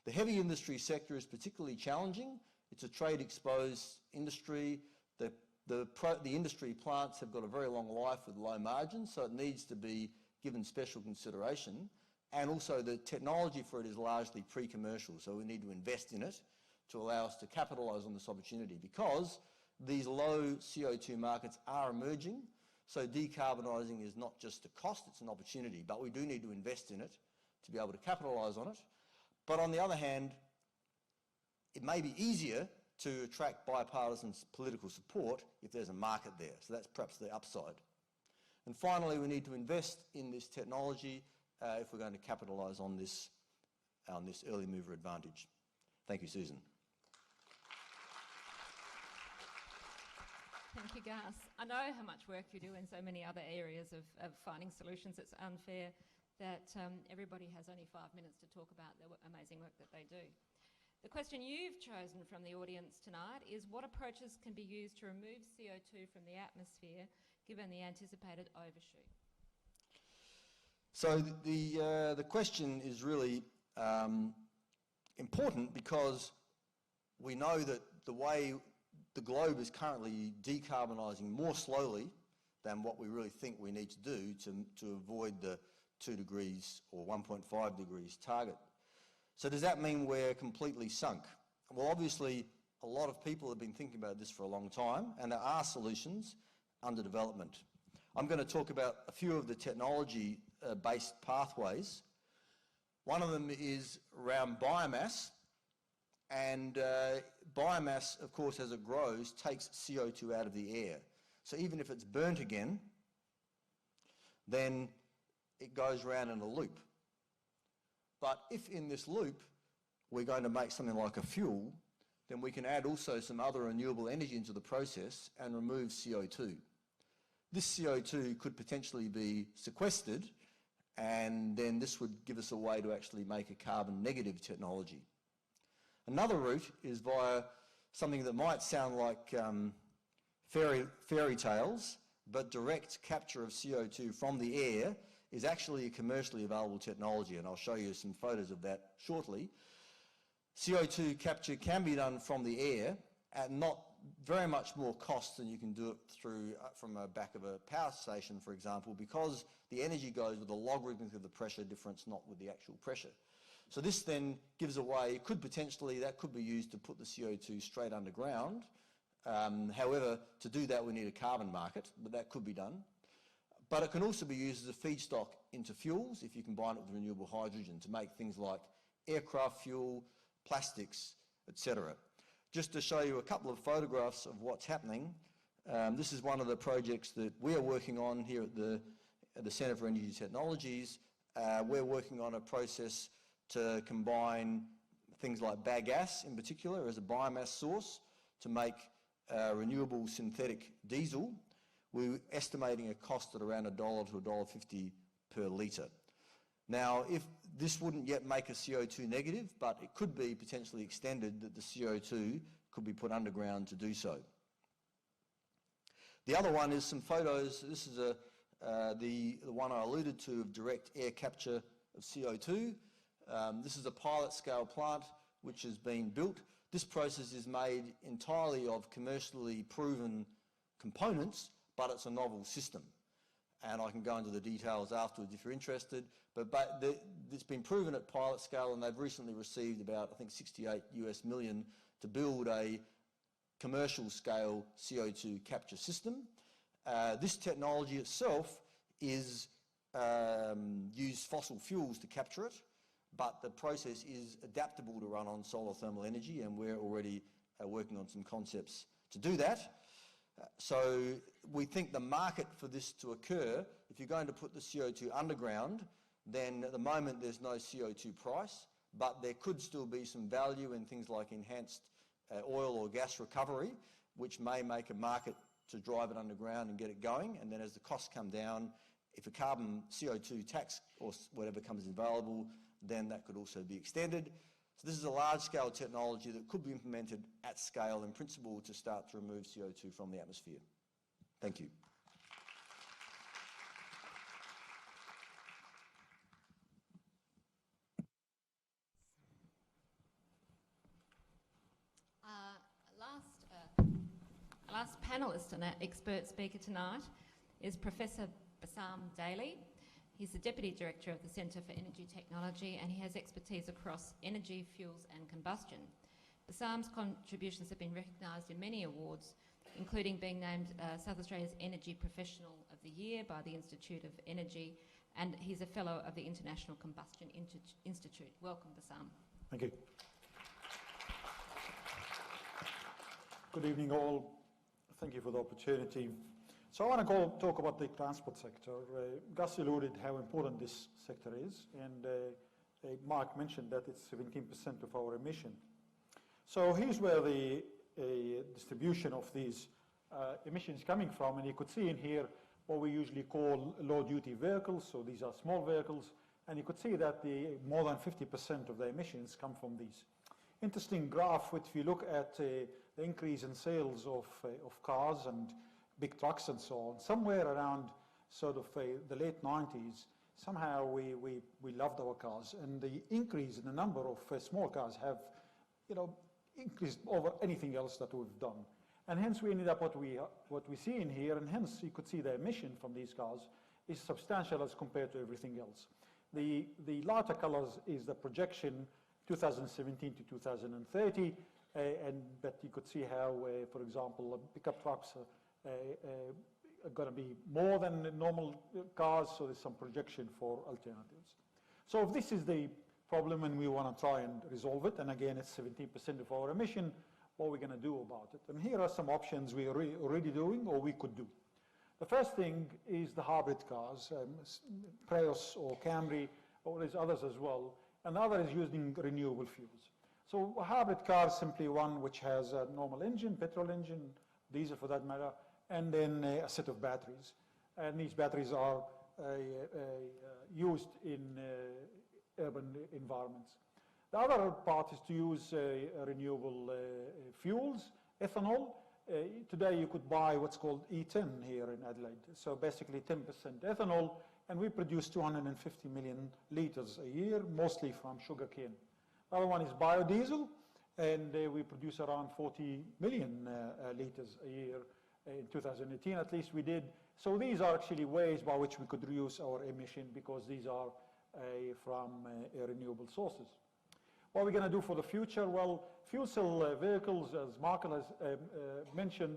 The heavy industry sector is particularly challenging. It's a trade-exposed industry. The industry plants have got a very long life with low margins, so it needs to be given special consideration. And also the technology for it is largely pre-commercial, so we need to invest in it to allow us to capitalise on this opportunity, because these low CO2 markets are emerging, so decarbonising is not just a cost, it's an opportunity, but we do need to invest in it to be able to capitalise on it. But on the other hand, it may be easier to attract bipartisan political support if there's a market there, so that's perhaps the upside. And finally, we need to invest in this technology if we're going to capitalise on this early mover advantage. Thank you, Susan. Thank you, Gus. I know how much work you do in so many other areas of finding solutions. It's unfair that everybody has only 5 minutes to talk about the amazing work that they do. The question you've chosen from the audience tonight is, what approaches can be used to remove CO2 from the atmosphere given the anticipated overshoot? So the question is really important, because we know that the way the globe is currently decarbonising more slowly than what we really think we need to do to avoid the 2 degrees or 1.5 degrees target. So does that mean we're completely sunk? Well, obviously, a lot of people have been thinking about this for a long time, and there are solutions under development. I'm going to talk about a few of the technology-based pathways. One of them is around biomass, and biomass, of course, as it grows, takes CO2 out of the air. So even if it's burnt again, then it goes around in a loop. But if in this loop we're going to make something like a fuel, then we can add also some other renewable energy into the process and remove CO2. This CO2 could potentially be sequestered, and then this would give us a way to actually make a carbon negative technology. Another route is via something that might sound like fairy tales, but direct capture of CO2 from the air is actually a commercially available technology, and I'll show you some photos of that shortly. CO2 capture can be done from the air at not very much more cost than you can do it through from the back of a power station, for example, because the energy goes with the logarithm of the pressure difference, not with the actual pressure. So this then gives a way, that could be used to put the CO2 straight underground. However, to do that we need a carbon market, but that could be done. But it can also be used as a feedstock into fuels if you combine it with renewable hydrogen to make things like aircraft fuel, plastics, etc. Just to show you a couple of photographs of what's happening, this is one of the projects that we are working on here at the Centre for Energy Technologies. We're working on a process to combine things like bagasse in particular as a biomass source to make renewable synthetic diesel. We're estimating a cost at around $1 to $1.50 per litre. Now, if this wouldn't yet make a CO2 negative, but it could be potentially extended that the CO2 could be put underground to do so. The other one is some photos. This is the one I alluded to of direct air capture of CO2. This is a pilot scale plant which has been built. This process is made entirely of commercially proven components, but it's a novel system. And I can go into the details afterwards if you're interested. But it's been proven at pilot scale, and they've recently received about, I think, $68 million to build a commercial scale CO2 capture system. This technology itself is use fossil fuels to capture it, but the process is adaptable to run on solar thermal energy, and we're already working on some concepts to do that. So we think the market for this to occur, if you're going to put the CO2 underground, then at the moment there's no CO2 price, but there could still be some value in things like enhanced oil or gas recovery, which may make a market to drive it underground and get it going. And then as the costs come down, if a carbon CO2 tax or whatever comes available, then that could also be extended. So this is a large-scale technology that could be implemented at scale in principle to start to remove CO2 from the atmosphere. Thank you. Last panellist and our expert speaker tonight is Professor Bassam Daley. He's the Deputy Director of the Centre for Energy Technology, and he has expertise across energy, fuels and combustion. Bassam's contributions have been recognised in many awards, including being named South Australia's Energy Professional of the Year by the Institute of Energy, and he's a Fellow of the International Combustion Institute. Welcome, Bassam. Thank you. Good evening all. Thank you for the opportunity. So I want to talk about the transport sector. Gus alluded how important this sector is, and Mark mentioned that it's 17% of our emission. So here's where the distribution of these emissions coming from, and you could see in here what we usually call low-duty vehicles, so these are small vehicles, and you could see that more than 50% of the emissions come from these. Interesting graph, if you look at the increase in sales of cars and big trucks and so on, somewhere around sort of the late 90s, somehow we loved our cars, and the increase in the number of small cars have, increased over anything else that we've done. And hence we ended up what we see in here, and hence you could see the emission from these cars is substantial as compared to everything else. The lighter colors is the projection 2017 to 2030, but you could see how, for example, pickup trucks are going to be more than normal cars, so there's some projection for alternatives. So if this is the problem and we want to try and resolve it, and again it's 17% of our emission, what are we going to do about it? And here are some options we are already doing or we could do. The first thing is the hybrid cars, Prius or Camry, or there's others as well. Another is using renewable fuels. So a hybrid car is simply one which has a normal engine, petrol engine, diesel for that matter, and then a set of batteries. And these batteries are used in urban environments. The other part is to use renewable fuels, ethanol. Today you could buy what's called E10 here in Adelaide. So basically 10% ethanol, and we produce 250 million litres a year, mostly from sugarcane. The other one is biodiesel, and we produce around 40 million litres a year. In 2018 at least we did. So these are actually ways by which we could reduce our emission because these are from renewable sources. What are we going to do for the future? Well, fuel cell vehicles, as Michael has mentioned,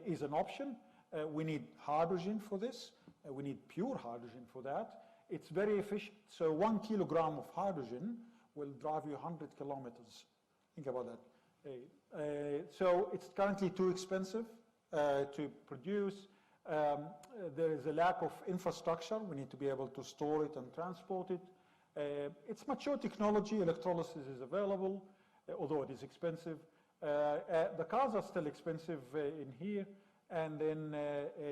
is an option. We need hydrogen for this. We need pure hydrogen for that. It's very efficient. So 1 kilogram of hydrogen will drive you 100 kilometers. Think about that. So it's currently too expensive to produce. There is a lack of infrastructure. We need to be able to store it and transport it. It's mature technology. Electrolysis is available, although it is expensive. The cars are still expensive in here. And then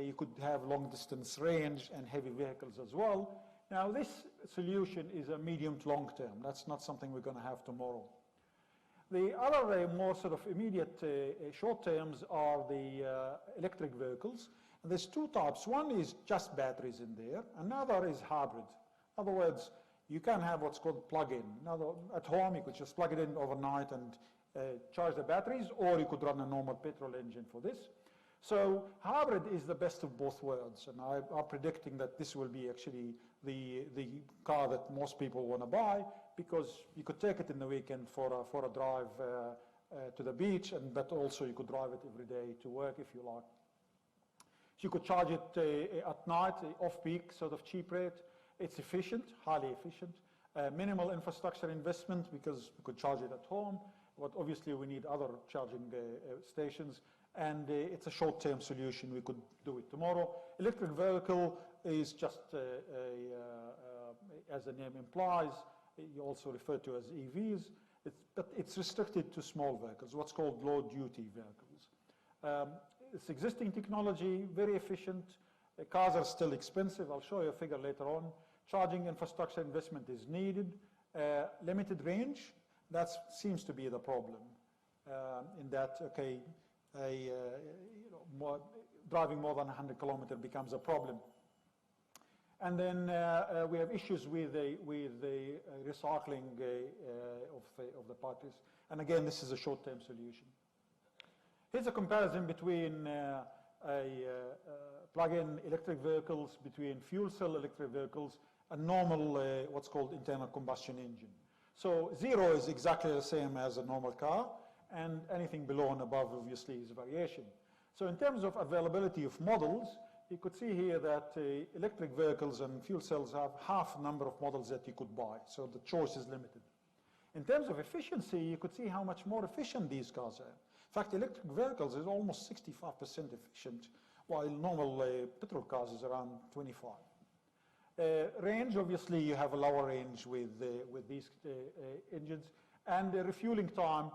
you could have long distance range and heavy vehicles as well. Now this solution is a medium to long term. That's not something we're going to have tomorrow. The other more sort of immediate short terms are the electric vehicles. And there's two types. One is just batteries in there. Another is hybrid. In other words, you can have what's called plug-in. At home, you could just plug it in overnight and charge the batteries, or you could run a normal petrol engine for this. So hybrid is the best of both worlds, and I'm predicting that this will be actually the car that most people want to buy, because you could take it in the weekend for a drive to the beach, but also you could drive it every day to work if you like. So you could charge it at night, off-peak, sort of cheap rate. It's efficient, highly efficient. Minimal infrastructure investment because we could charge it at home, but obviously we need other charging stations. and it's a short-term solution. We could do it tomorrow. Electric vehicle is just, as the name implies, you also refer to as EVs, but it's restricted to small vehicles, what's called low-duty vehicles. It's existing technology, very efficient. Cars are still expensive. I'll show you a figure later on. Charging infrastructure investment is needed. Limited range, that seems to be the problem. In that, okay, driving more than 100 kilometers becomes a problem. And then we have issues with the recycling of the batteries. And again, this is a short-term solution. Here's a comparison between plug-in electric vehicles, between fuel cell electric vehicles, and normal, what's called internal combustion engine. So Csiro is exactly the same as a normal car, and anything below and above, obviously, is variation. So in terms of availability of models, you could see here that electric vehicles and fuel cells have half the number of models that you could buy, so the choice is limited. In terms of efficiency, you could see how much more efficient these cars are. In fact, electric vehicles is almost 65% efficient, while normal petrol cars is around 25. Range, obviously, you have a lower range with these engines, and the refueling time,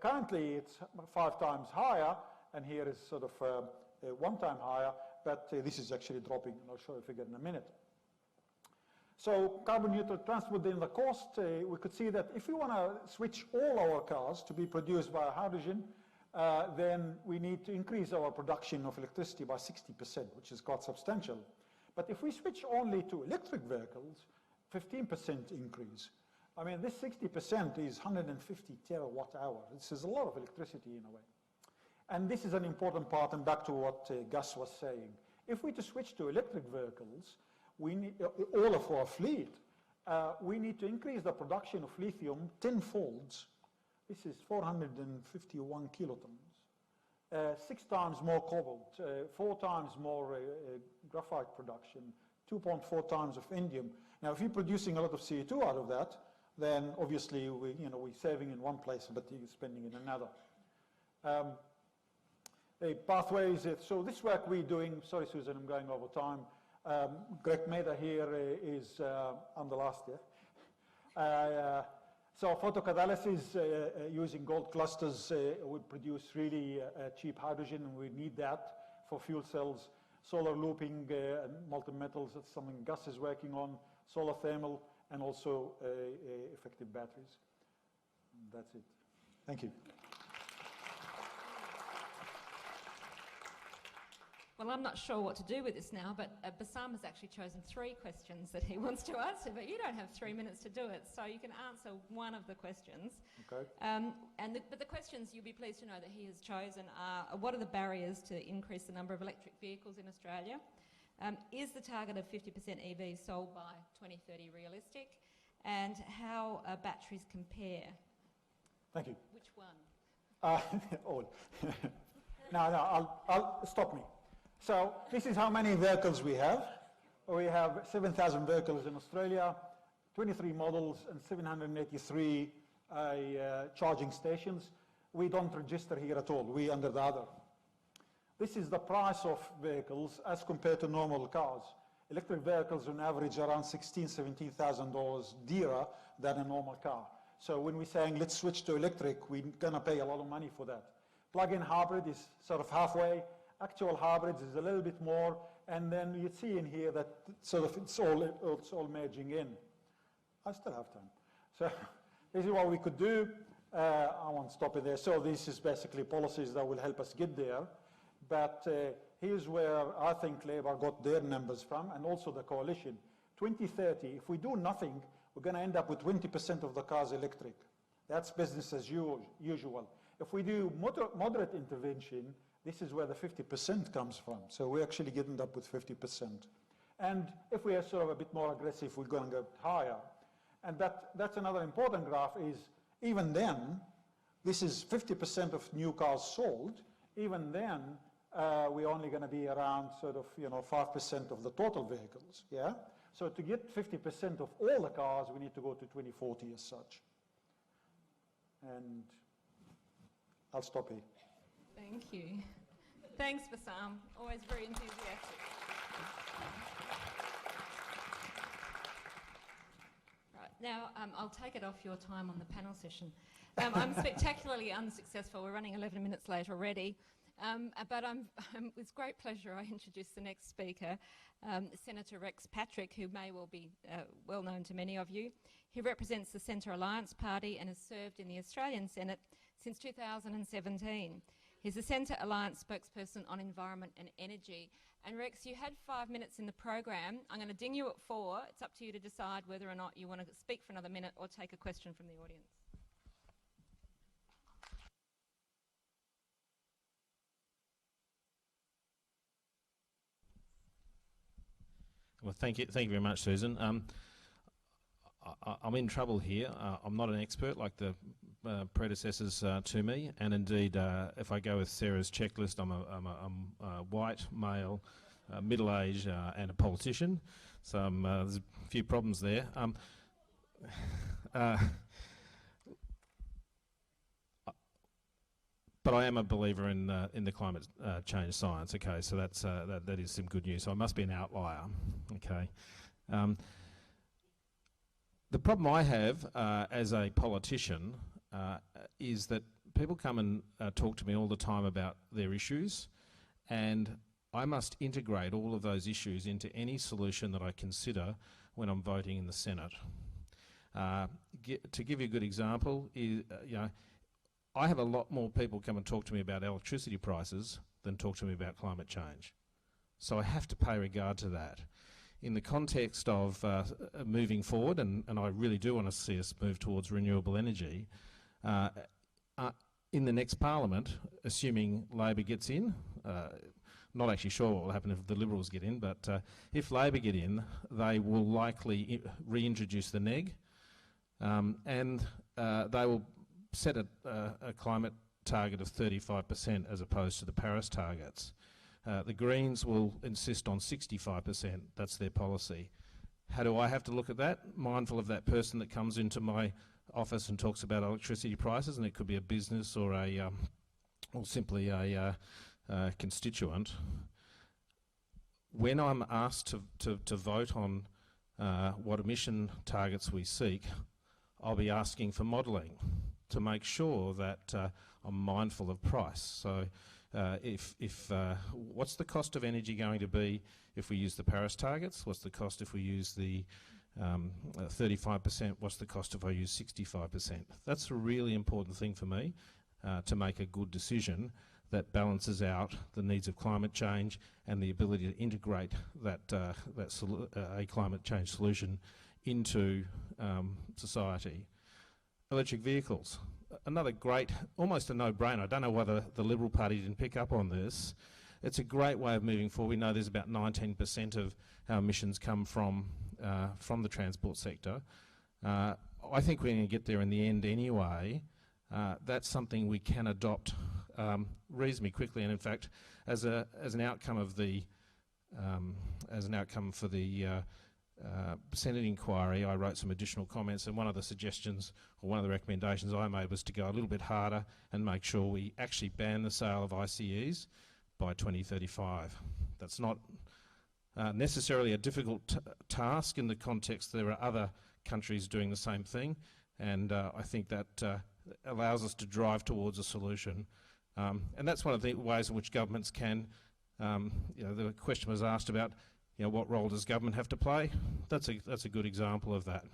currently it's 5 times higher, and here is sort of 1 time higher, but this is actually dropping, and I'll show you a figure in a minute. So carbon neutral transport, then the cost, we could see that if we want to switch all our cars to be produced by hydrogen, then we need to increase our production of electricity by 60%, which is quite substantial. But if we switch only to electric vehicles, 15% increase. I mean, this 60% is 150 terawatt hour. This is a lot of electricity in a way. And this is an important part, and back to what Gus was saying. If we to switch to electric vehicles, we need, all of our fleet, we need to increase the production of lithium 10-folds. This is 451 kilotons. 6 times more cobalt, 4 times more graphite production, 2.4 times of indium. Now, if you're producing a lot of CO2 out of that, then obviously we're saving in one place, but you're spending in another. Pathways, so this work we're doing, sorry Susan, I'm going over time. Greg Meda here is on the last year. So photocatalysis using gold clusters would produce really cheap hydrogen, and we need that for fuel cells. Solar looping, molten metals, that's something Gus is working on, solar thermal, and also effective batteries. That's it. Thank you. Well, I'm not sure what to do with this now, but Bassam has actually chosen 3 questions that he wants to answer, but you don't have 3 minutes to do it, so you can answer one of the questions. Okay. But the questions you'll be pleased to know that he has chosen are, what are the barriers to increase the number of electric vehicles in Australia? Is the target of 50% EVs sold by 2030 realistic? And how batteries compare? Thank you. Which one? All. No, I'll stop me. So this is how many vehicles we have. We have 7,000 vehicles in Australia, 23 models, and 783 charging stations. We don't register here at all. We under the other. This is the price of vehicles as compared to normal cars. Electric vehicles on average around $16,000, $17,000 dearer than a normal car. So when we're saying let's switch to electric, we're going to pay a lot of money for that. Plug-in hybrid is sort of halfway. Actual hybrids is a little bit more, and then you see in here that sort of it's all merging in. I still have time. So this is what we could do. I won't stop it there. So this is basically policies that will help us get there. But here's where I think Labour got their numbers from, and also the coalition. 2030, if we do nothing, we're going to end up with 20% of the cars electric. That's business as usual. If we do moderate intervention, this is where the 50% comes from. So we're actually getting up with 50%. And if we are sort of a bit more aggressive, we're going to go higher. And that's another important graph is, even then, this is 50% of new cars sold. Even then, we're only going to be around sort of 5% of the total vehicles. Yeah. So to get 50% of all the cars, we need to go to 2040 as such. And I'll stop here. Thank you. Thanks, Bassam. Always very enthusiastic. Right, now I'll take it off your time on the panel session. I'm spectacularly unsuccessful. We're running 11 minutes late already. But with great pleasure I introduce the next speaker, Senator Rex Patrick, who may well be well known to many of you. He represents the Centre Alliance Party and has served in the Australian Senate since 2017. He's the Centre Alliance spokesperson on environment and energy. And Rex, you had 5 minutes in the program. I'm going to ding you at 4. It's up to you to decide whether or not you want to speak for another minute or take a question from the audience. Well, thank you very much, Susan. I'm in trouble here. I'm not an expert like the predecessors to me, and indeed, if I go with Sarah's checklist, I'm a white male, middle-aged, and a politician. So there's a few problems there. But I am a believer in the climate change science. Okay, so that is some good news. So I must be an outlier. Okay. The problem I have as a politician is that people come and talk to me all the time about their issues, and I must integrate all of those issues into any solution that I consider when I'm voting in the Senate. To give you a good example, I have a lot more people come and talk to me about electricity prices than talk to me about climate change. So I have to pay regard to that. In the context of moving forward, and I really do want to see us move towards renewable energy, in the next Parliament, assuming Labor gets in, not actually sure what will happen if the Liberals get in, but if Labor get in, they will likely reintroduce the NEG, and they will set a climate target of 35% as opposed to the Paris targets. The Greens will insist on 65%. That's their policy. How do I have to look at that? Mindful of that person that comes into my office and talks about electricity prices, and it could be a business or or simply a constituent. When I'm asked to vote on what emission targets we seek, I'll be asking for modelling to make sure that I'm mindful of price. So what's the cost of energy going to be if we use the Paris targets? What's the cost if we use the 35%? What's the cost if I use 65%? That's a really important thing for me to make a good decision that balances out the needs of climate change and the ability to integrate a climate change solution into society. Electric vehicles, another great, almost a no-brainer. I don't know whether the Liberal Party didn't pick up on this. It's a great way of moving forward. We know there's about 19% of our emissions come from the transport sector. I think we're going to get there in the end anyway. That's something we can adopt reasonably quickly, and in fact, as an outcome of the for the Senate inquiry, I wrote some additional comments, and one of the suggestions, or one of the recommendations I made, was to go a little bit harder and make sure we actually ban the sale of ICEs by 2035. That's not necessarily a difficult task in the context there are other countries doing the same thing, and I think that allows us to drive towards a solution. And that's one of the ways in which governments can, the question was asked about, what role does government have to play? That's a good example of that.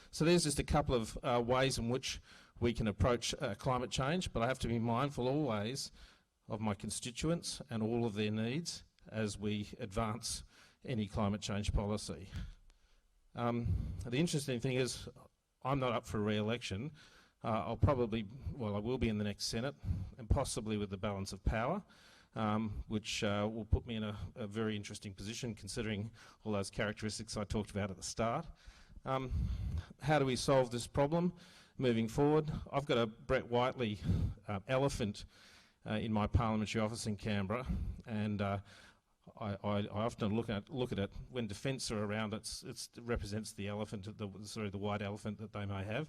So there's just a couple of ways in which we can approach climate change, but I have to be mindful always of my constituents and all of their needs as we advance any climate change policy. The interesting thing is I'm not up for re-election. I will be in the next Senate, and possibly with the balance of power, which will put me in a very interesting position considering all those characteristics I talked about at the start. How do we solve this problem moving forward? I've got a Brett Whiteley elephant in my parliamentary office in Canberra, and I often look at it when Defence are around. It represents the elephant, the white elephant that they may have.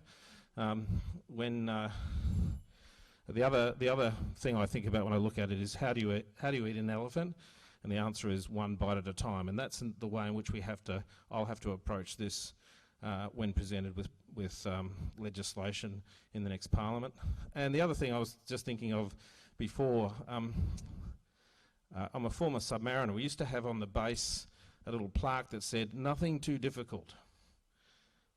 When The other thing I think about when I look at it is how do you eat an elephant? And the answer is one bite at a time, and that's the way in which I'll have to approach this when presented with legislation in the next Parliament. And the other thing I was just thinking of before, I'm a former submariner. We used to have on the base a little plaque that said, "Nothing too difficult."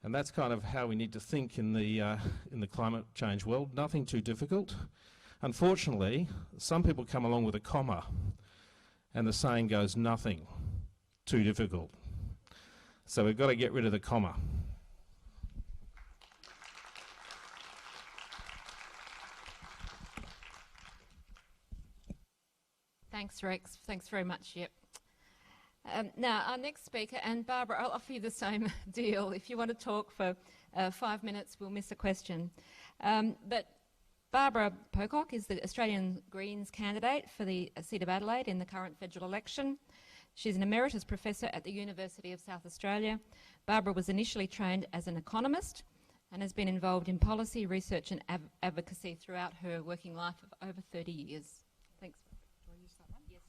And that's kind of how we need to think in the climate change world. Nothing too difficult. Unfortunately, some people come along with a comma, and the saying goes, "Nothing too difficult." So we've got to get rid of the comma. Thanks, Rex. Thanks very much. Yep. Now, our next speaker, and Barbara, I'll offer you the same deal. If you want to talk for 5 minutes, we'll miss a question. But Barbara Pocock is the Australian Greens candidate for the seat of Adelaide in the current federal election. She's an emeritus professor at the University of South Australia. Barbara was initially trained as an economist and has been involved in policy, research and advocacy throughout her working life of over 30 years. Thanks. Do I use that one? Yes.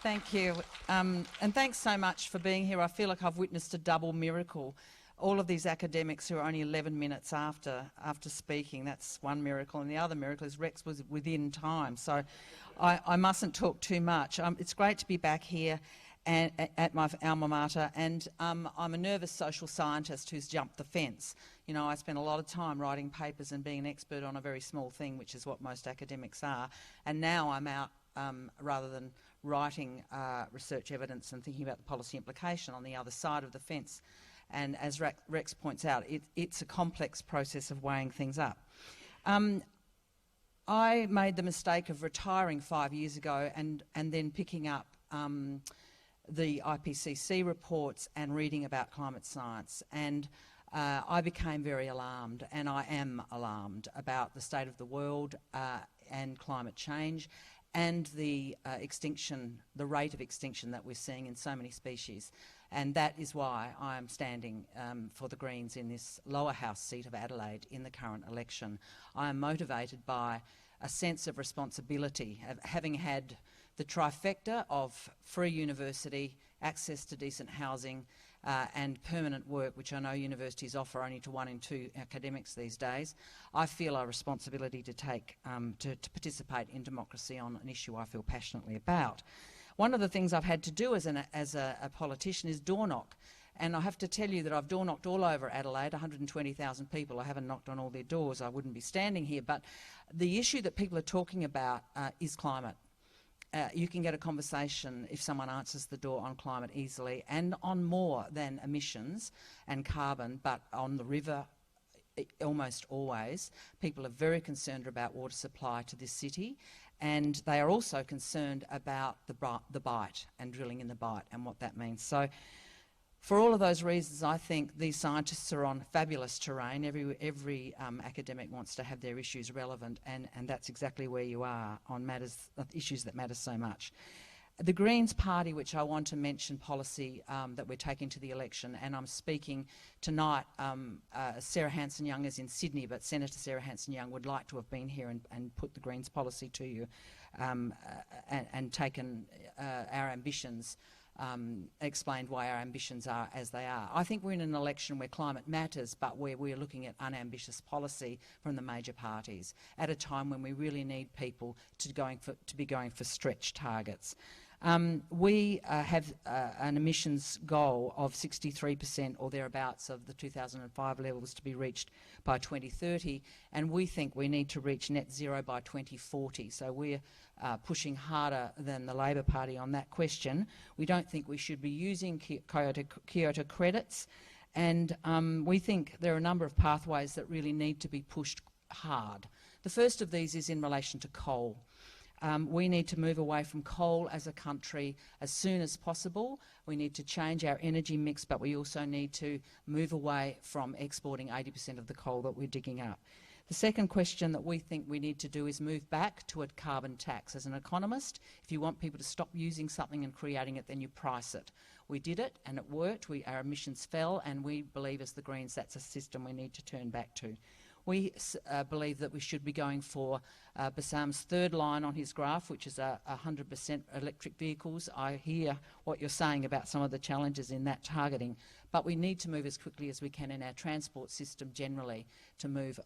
Thank you. And thanks so much for being here. I feel like I've witnessed a double miracle. All of these academics who are only 11 minutes after speaking, that's one miracle. And the other miracle is Rex was within time. So I mustn't talk too much. It's great to be back here and, at my alma mater. And I'm a nervous social scientist who's jumped the fence. You know, I spent a lot of time writing papers and being an expert on a very small thing, which is what most academics are. And now I'm out, rather than writing research evidence and thinking about the policy implication, on the other side of the fence. And as Rex points out, it's a complex process of weighing things up. I made the mistake of retiring 5 years ago and then picking up the IPCC reports and reading about climate science. And I became very alarmed, and I am alarmed about the state of the world and climate change and the extinction, the rate of extinction that we're seeing in so many species. And that is why I'm standing for the Greens in this lower house seat of Adelaide in the current election. I am motivated by a sense of responsibility, of having had the trifecta of free university, access to decent housing, and permanent work, which I know universities offer only to 1 in 2 academics these days. I feel a responsibility to take to participate in democracy on an issue I feel passionately about. One of the things I've had to do as a politician is door knock. And I have to tell you that I've door knocked all over Adelaide, 120,000 people. I haven't knocked on all their doors. I wouldn't be standing here. But the issue that people are talking about is climate. You can get a conversation if someone answers the door on climate easily, and on more than emissions and carbon, but on the river almost always. People are very concerned about water supply to this city, and they are also concerned about the Bight and drilling in the Bight and what that means. So for all of those reasons, I think these scientists are on fabulous terrain. Every academic wants to have their issues relevant, and that's exactly where you are on issues that matter so much. The Greens Party, which I want to mention policy that we're taking to the election, and I'm speaking tonight, Sarah Hanson-Young is in Sydney, but Senator Sarah Hanson-Young would like to have been here and put the Greens policy to you and taken our ambitions, explained why our ambitions are as they are. I think we're in an election where climate matters, but where we're looking at unambitious policy from the major parties at a time when we really need people to be going for stretch targets. We have an emissions goal of 63% or thereabouts of the 2005 levels to be reached by 2030, and we think we need to reach net zero by 2040. So we're pushing harder than the Labor Party on that question. We don't think we should be using Kyoto credits, and we think there are a number of pathways that really need to be pushed hard. The first of these is in relation to coal. We need to move away from coal as a country as soon as possible. We need to change our energy mix, but we also need to move away from exporting 80% of the coal that we're digging up. The second question that we think we need to do is move back to a carbon tax. As an economist, if you want people to stop using something and creating it, then you price it. We did it and it worked. Our emissions fell, and we believe as the Greens that's a system we need to turn back to. We believe that we should be going for Bassam's third line on his graph, which is 100% electric vehicles. I hear what you're saying about some of the challenges in that targeting, but we need to move as quickly as we can in our transport system generally to move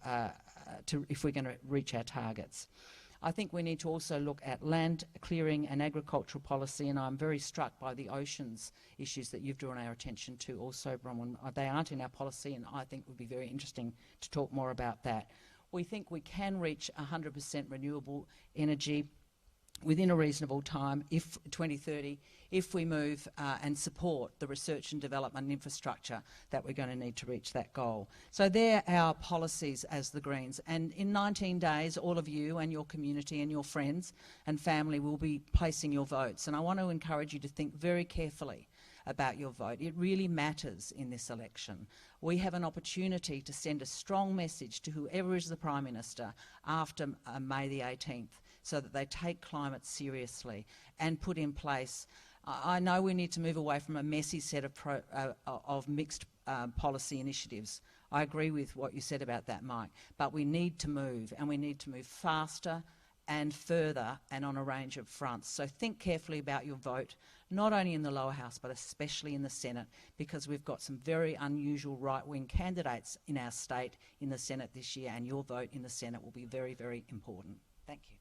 if we're going to reach our targets. I think we need to also look at land clearing and agricultural policy, and I'm very struck by the oceans issues that you've drawn our attention to also, Bronwyn. They aren't in our policy, and I think it would be very interesting to talk more about that. We think we can reach 100% renewable energy within a reasonable time, 2030, if we move and support the research and development infrastructure that we're going to need to reach that goal. So they're our policies as the Greens. And in 19 days, all of you and your community and your friends and family will be placing your votes. And I want to encourage you to think very carefully about your vote. It really matters in this election. We have an opportunity to send a strong message to whoever is the Prime Minister after May the 18th, so that they take climate seriously and put in place. I know we need to move away from a messy set of mixed policy initiatives. I agree with what you said about that, Mike, but we need to move, and we need to move faster and further and on a range of fronts. So think carefully about your vote, not only in the lower house but especially in the Senate, because we've got some very unusual right-wing candidates in our state in the Senate this year, and your vote in the Senate will be very, very important. Thank you.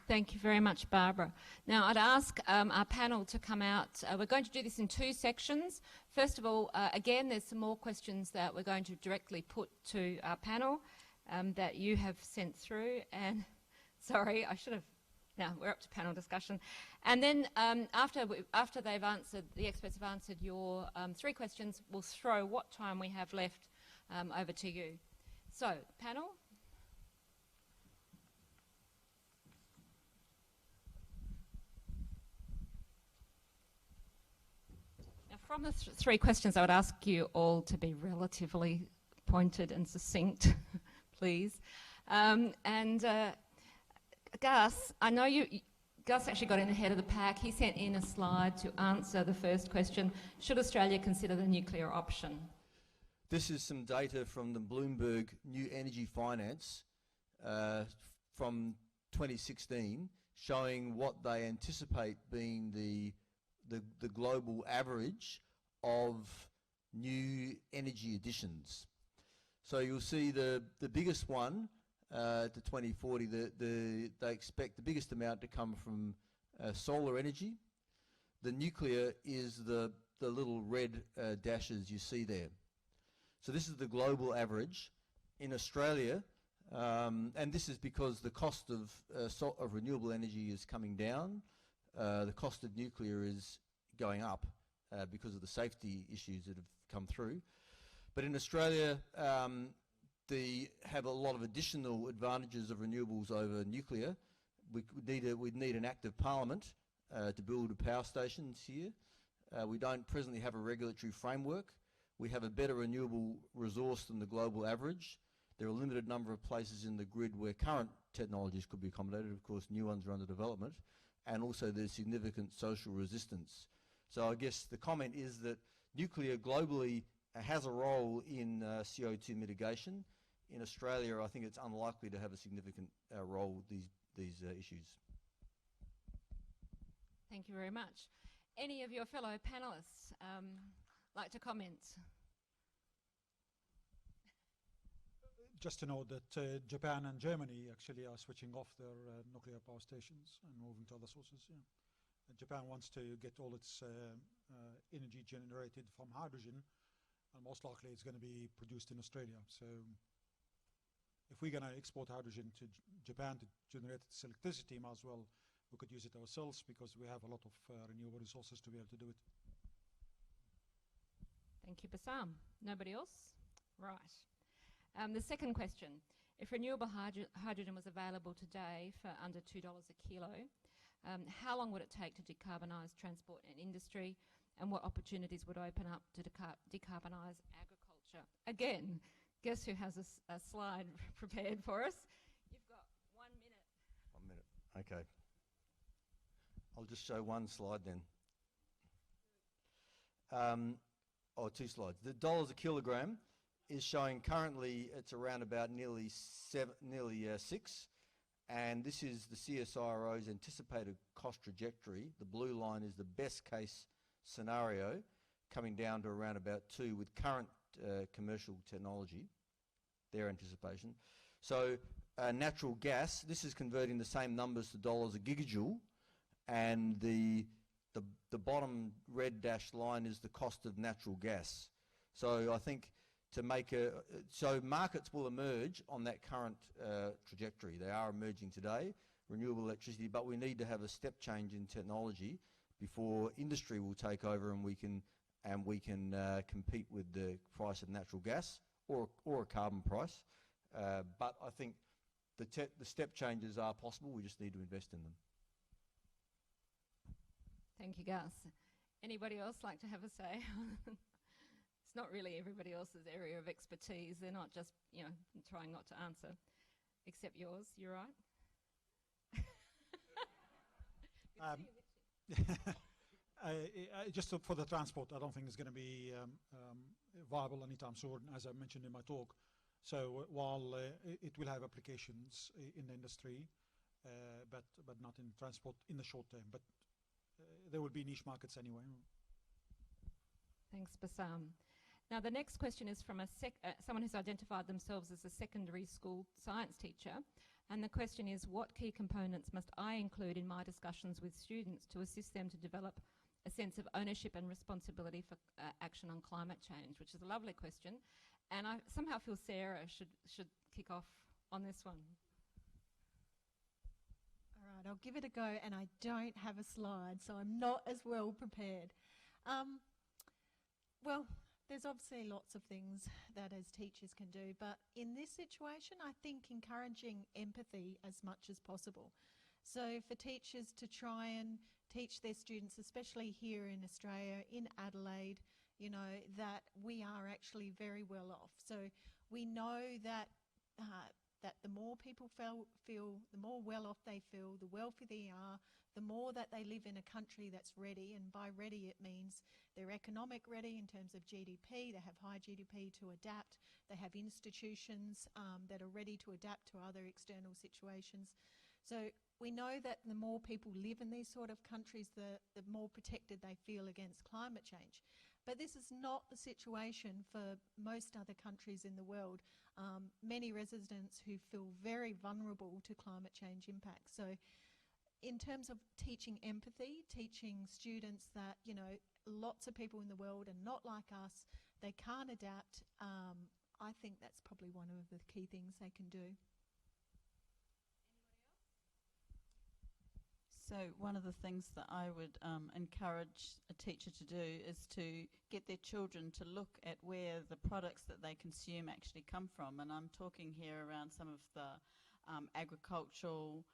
Thank you very much, Barbara. Now, I'd ask our panel to come out. We're going to do this in two sections. First of all, again, there's some more questions that we're going to directly put to our panel that you have sent through. And sorry, I should have. Now we're up to panel discussion. And then after they've answered, the experts have answered your three questions, we'll throw what time we have left over to you. So, panel. From the three questions, I would ask you all to be relatively pointed and succinct, please. Gus, I know Gus actually got in ahead of the pack. He sent in a slide to answer the first question: should Australia consider the nuclear option? This is some data from the Bloomberg New Energy Finance from 2016, showing what they anticipate being the global average of new energy additions. So you'll see the biggest one to 2040, they expect the biggest amount to come from solar energy. The nuclear is the little red dashes you see there. So this is the global average. In Australia, and this is because the cost of renewable energy is coming down. The cost of nuclear is going up because of the safety issues that have come through. But in Australia, they have a lot of additional advantages of renewables over nuclear. We'd need an act of parliament to build power stations here. We don't presently have a regulatory framework. We have a better renewable resource than the global average. There are a limited number of places in the grid where current technologies could be accommodated. Of course, new ones are under development. And also there's significant social resistance. So I guess the comment is that nuclear globally has a role in CO2 mitigation. In Australia, I think it's unlikely to have a significant role with these issues. Thank you very much. Any of your fellow panellists like to comment? Just to note that Japan and Germany actually are switching off their nuclear power stations and moving to other sources. Yeah. Japan wants to get all its energy generated from hydrogen, and most likely it's going to be produced in Australia. So if we're going to export hydrogen to Japan to generate its electricity, might as well we could use it ourselves, because we have a lot of renewable resources to be able to do it. Thank you, Bassam. Nobody else? Right. The second question: if renewable hydrogen was available today for under $2 a kilo, how long would it take to decarbonise transport and industry, and what opportunities would open up to decarbonise agriculture? Again, guess who has a slide prepared for us? You've got 1 minute. 1 minute, okay. I'll just show one slide then. 2 slides. The dollars a kilogram is showing currently it's around about nearly 6, and this is the CSIRO's anticipated cost trajectory. The blue line is the best case scenario, coming down to around about 2 with current commercial technology, their anticipation. So natural gas, this is converting the same numbers to dollars a gigajoule, and the bottom red dashed line is the cost of natural gas. So I think so markets will emerge on that current trajectory. They are emerging today, renewable electricity, but we need to have a step change in technology before industry will take over and we can compete with the price of natural gas or a carbon price. But I think the step changes are possible. We just need to invest in them. Thank you, Gus. Anybody else like to have a say? It's not really everybody else's area of expertise. They're not just, trying not to answer, except yours. You're right. Just for the transport, I don't think it's going to be viable anytime soon, as I mentioned in my talk. So while it will have applications in the industry, but not in transport in the short term. But there will be niche markets anyway. Thanks, Bassam. Now, the next question is from someone who's identified themselves as a secondary school science teacher. And the question is, what key components must I include in my discussions with students to assist them to develop a sense of ownership and responsibility for action on climate change? Which is a lovely question. And I somehow feel Sarah should kick off on this one. All right, I'll give it a go, and I don't have a slide, so I'm not as well prepared. Well, there's obviously lots of things that as teachers can do, but in this situation, I think encouraging empathy as much as possible. So for teachers to try and teach their students, especially here in Australia, in Adelaide, that we are actually very well off. So we know that that the more people feel, the more well off they feel, the wealthier they are, the more that they live in a country that's ready. And by ready, it means they're economic ready in terms of GDP. They have high GDP to adapt. They have institutions that are ready to adapt to other external situations. So we know that the more people live in these sort of countries, the more protected they feel against climate change. But this is not the situation for most other countries in the world. Many residents who feel very vulnerable to climate change impacts. So in terms of teaching empathy, teaching students that, lots of people in the world are not like us, they can't adapt, I think that's probably one of the key things they can do. So one of the things that I would encourage a teacher to do is to get their children to look at where the products that they consume actually come from. And I'm talking here around some of the agricultural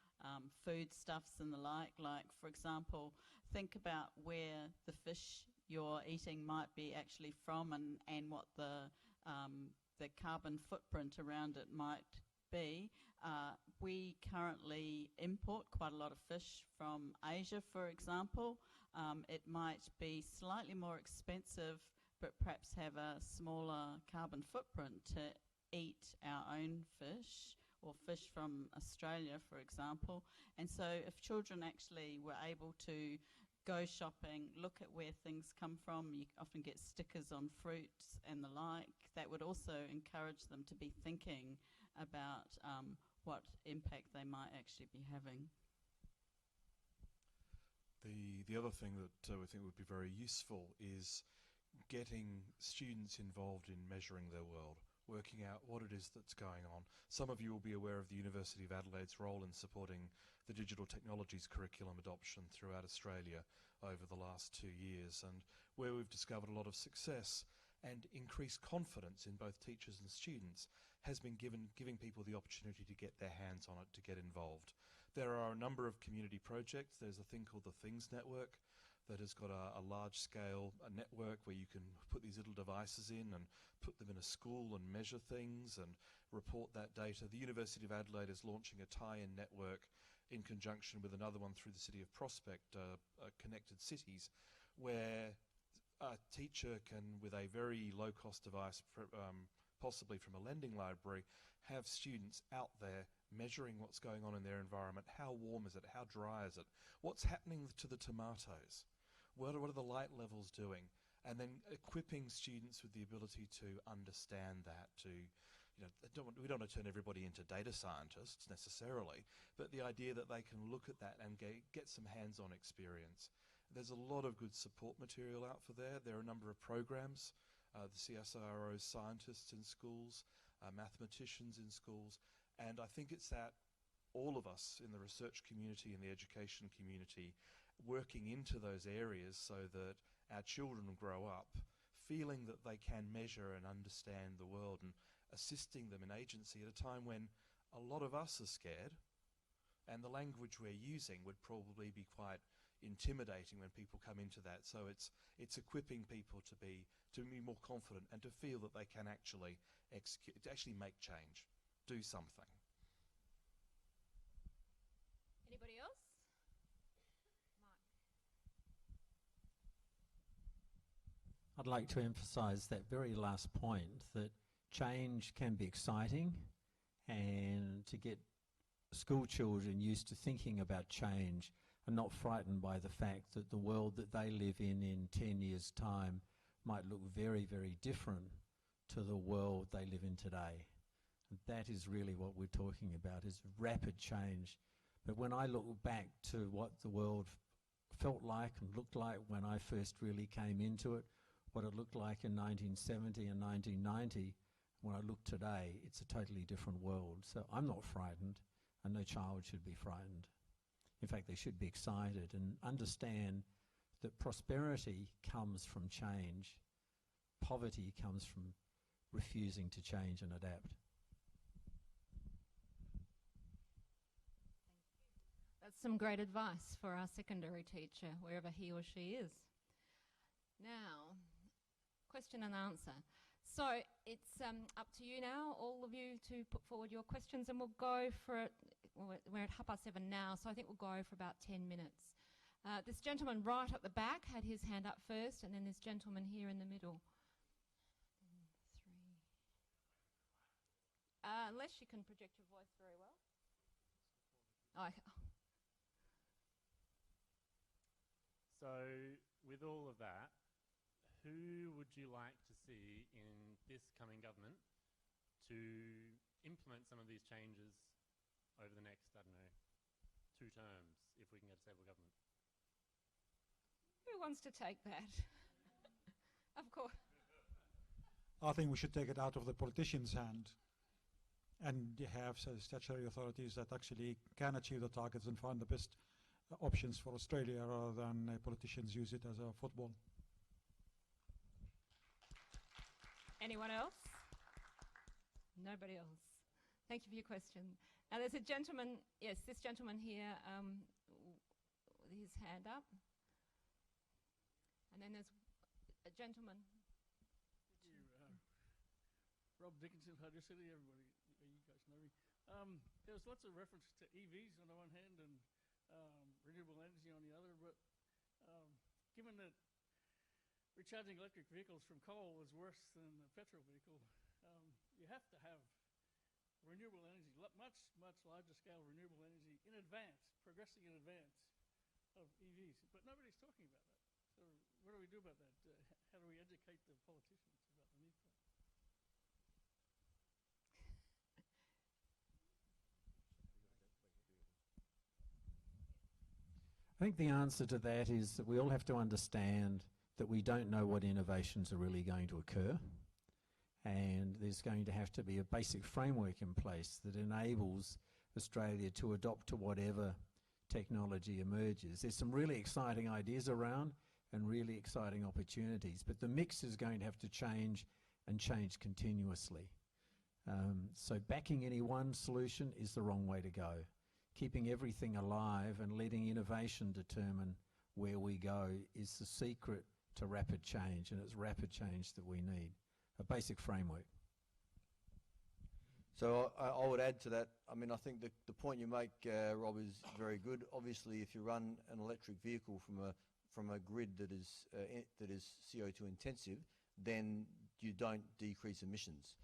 foodstuffs and the like, for example, think about where the fish you're eating might be actually from and what the carbon footprint around it might be. We currently import quite a lot of fish from Asia, for example. It might be slightly more expensive, but perhaps have a smaller carbon footprint to eat our own fish or fish from Australia, for example. And so if children actually were able to go shopping, look at where things come from, you often get stickers on fruits and the like, that would also encourage them to be thinking about what impact they might actually be having. The other thing that we think would be very useful is getting students involved in measuring their world, working out what it is that's going on. Some of you will be aware of the University of Adelaide's role in supporting the digital technologies curriculum adoption throughout Australia over the last 2 years, and where we've discovered a lot of success and increased confidence in both teachers and students has been giving people the opportunity to get their hands on it, to get involved. There are a number of community projects. There's a thing called the Things Network that has got a large-scale network where you can put these little devices in and put them in a school and measure things and report that data. The University of Adelaide is launching a tie-in network in conjunction with another one through the city of Prospect, Connected Cities, where a teacher can, with a very low-cost device, possibly from a lending library, have students out there measuring what's going on in their environment. How warm is it? How dry is it? What's happening to the tomatoes? What are the light levels doing? And then equipping students with the ability to understand that, to, we don't want to turn everybody into data scientists necessarily, but the idea that they can look at that and get some hands-on experience. There's a lot of good support material out for there. There are a number of programs, the CSIRO scientists in schools, mathematicians in schools, and I think it's that all of us in the research community and the education community working into those areas so that our children grow up feeling that they can measure and understand the world, and assisting them in agency at a time when a lot of us are scared, and the language we're using would probably be quite intimidating when people come into that. So it's equipping people to be more confident and to feel that they can actually execute, to actually make change, do something. Anybody else? I'd like to emphasise that very last point, that change can be exciting, and to get school children used to thinking about change and not frightened by the fact that the world that they live in 10 years' time might look very, very different to the world they live in today. And that is really what we're talking about, is rapid change. But when I look back to what the world felt like and looked like when I first really came into it, what it looked like in 1970 and 1990, when I look today, it's a totally different world. So I'm not frightened, and no child should be frightened. In fact, they should be excited and understand that prosperity comes from change. Poverty comes from refusing to change and adapt. That's some great advice for our secondary teacher, wherever he or she is. Now, question and answer. So it's up to you now, all of you, to put forward your questions, and we'll go for it. Well, we're at 7:30 now, so I think we'll go for about 10 minutes. This gentleman right at the back had his hand up first, and then this gentleman here in the middle. Unless you can project your voice very well. So, with all of that, who would you like to see in this coming government to implement some of these changes over the next, 2 terms, if we can get a stable government? Who wants to take that? Of course. I think we should take it out of the politicians' hand and have statutory authorities that actually can achieve the targets and find the best options for Australia, rather than politicians use it as a football. Anyone else? Nobody else. Thank you for your question. Now there's a gentleman, yes, this gentleman here with his hand up. And then there's a gentleman. Thank you. Rob Dickinson, Hydro City, everybody, you guys know me. There was lots of reference to EVs on the one hand and renewable energy on the other, but given that recharging electric vehicles from coal is worse than a petrol vehicle, you have to have renewable energy, much larger scale renewable energy in advance, progressing in advance of EVs. But nobody's talking about that. So what do we do about that? How do we educate the politicians about the need for it? I think the answer to that is that we all have to understand that we don't know what innovations are really going to occur, and there's going to have to be a basic framework in place that enables Australia to adopt to whatever technology emerges. There's some really exciting ideas around and really exciting opportunities, but the mix is going to have to change and change continuously. So backing any one solution is the wrong way to go. Keeping everything alive and letting innovation determine where we go is the secret to rapid change, and it's rapid change that we need. A basic framework. So I would add to that. I mean, I think the point you make, Rob, is very good. Obviously, if you run an electric vehicle from a grid that is CO2 intensive, then you don't decrease emissions.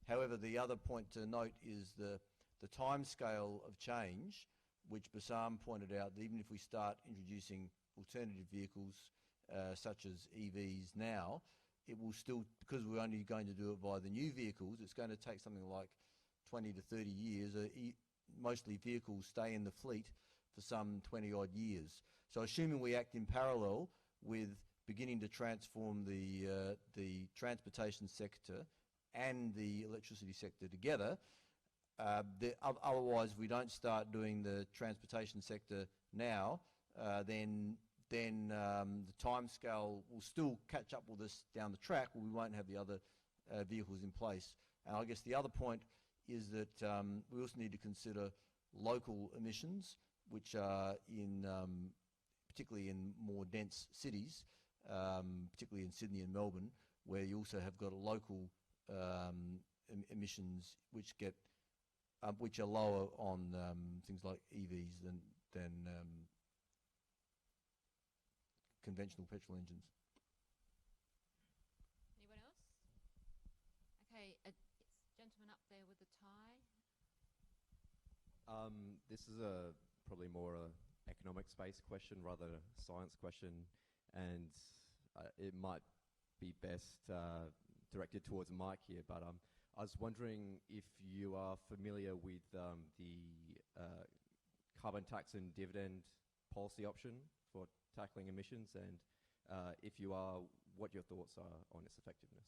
However, the other point to note is the time scale of change, which Bassam pointed out, that even if we start introducing alternative vehicles such as EVs now, it will still, because we're only going to do it by the new vehicles, it's going to take something like 20 to 30 years. Mostly vehicles stay in the fleet for some 20 odd years. So assuming we act in parallel with beginning to transform the transportation sector and the electricity sector together, otherwise we don't start doing the transportation sector now, then the time scale will still catch up with us down the track, but we won't have the other vehicles in place. And I guess the other point is that we also need to consider local emissions, which are particularly in more dense cities, particularly in Sydney and Melbourne, where you also have got local emissions which are lower on things like EVs than conventional petrol engines. Anyone else? Okay, it's gentleman up there with the tie. This is probably more a economics-based question rather than a science question, and it might be best directed towards Mike here, but I was wondering if you are familiar with the carbon tax and dividend policy option for tackling emissions, and if you are, what your thoughts are on its effectiveness.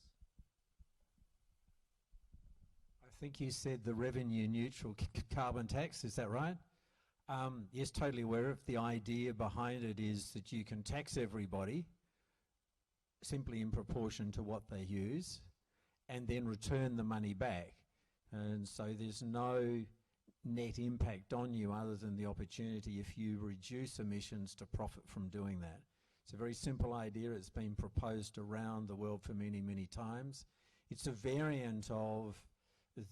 I think you said the revenue neutral carbon tax, is that right? Yes, totally aware of. The idea behind it is that you can tax everybody simply in proportion to what they use and then return the money back. And so there's no net impact on you other than the opportunity if you reduce emissions to profit from doing that. It's a very simple idea. It's been proposed around the world for many, many times. It's a variant of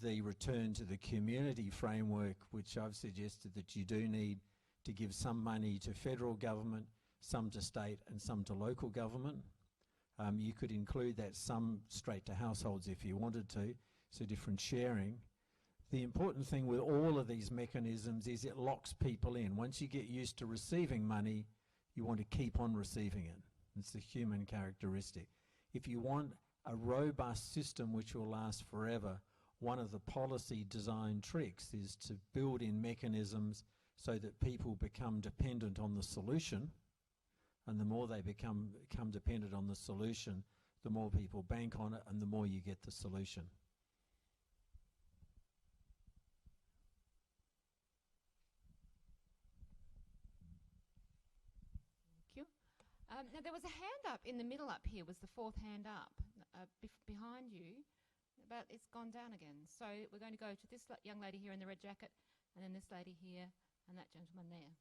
the return to the community framework, which I've suggested that you do need to give some money to federal government, some to state and some to local government. You could include that some straight to households if you wanted to, so different sharing. The important thing with all of these mechanisms is it locks people in. Once you get used to receiving money, you want to keep on receiving it. It's a human characteristic. If you want a robust system which will last forever, one of the policy design tricks is to build in mechanisms so that people become dependent on the solution, and the more they become dependent on the solution, the more people bank on it and the more you get the solution. Thank you. Now there was a hand up in the middle up here, was the fourth hand up behind you. But it's gone down again. So we're going to go to this young lady here in the red jacket, and then this lady here, and that gentleman there.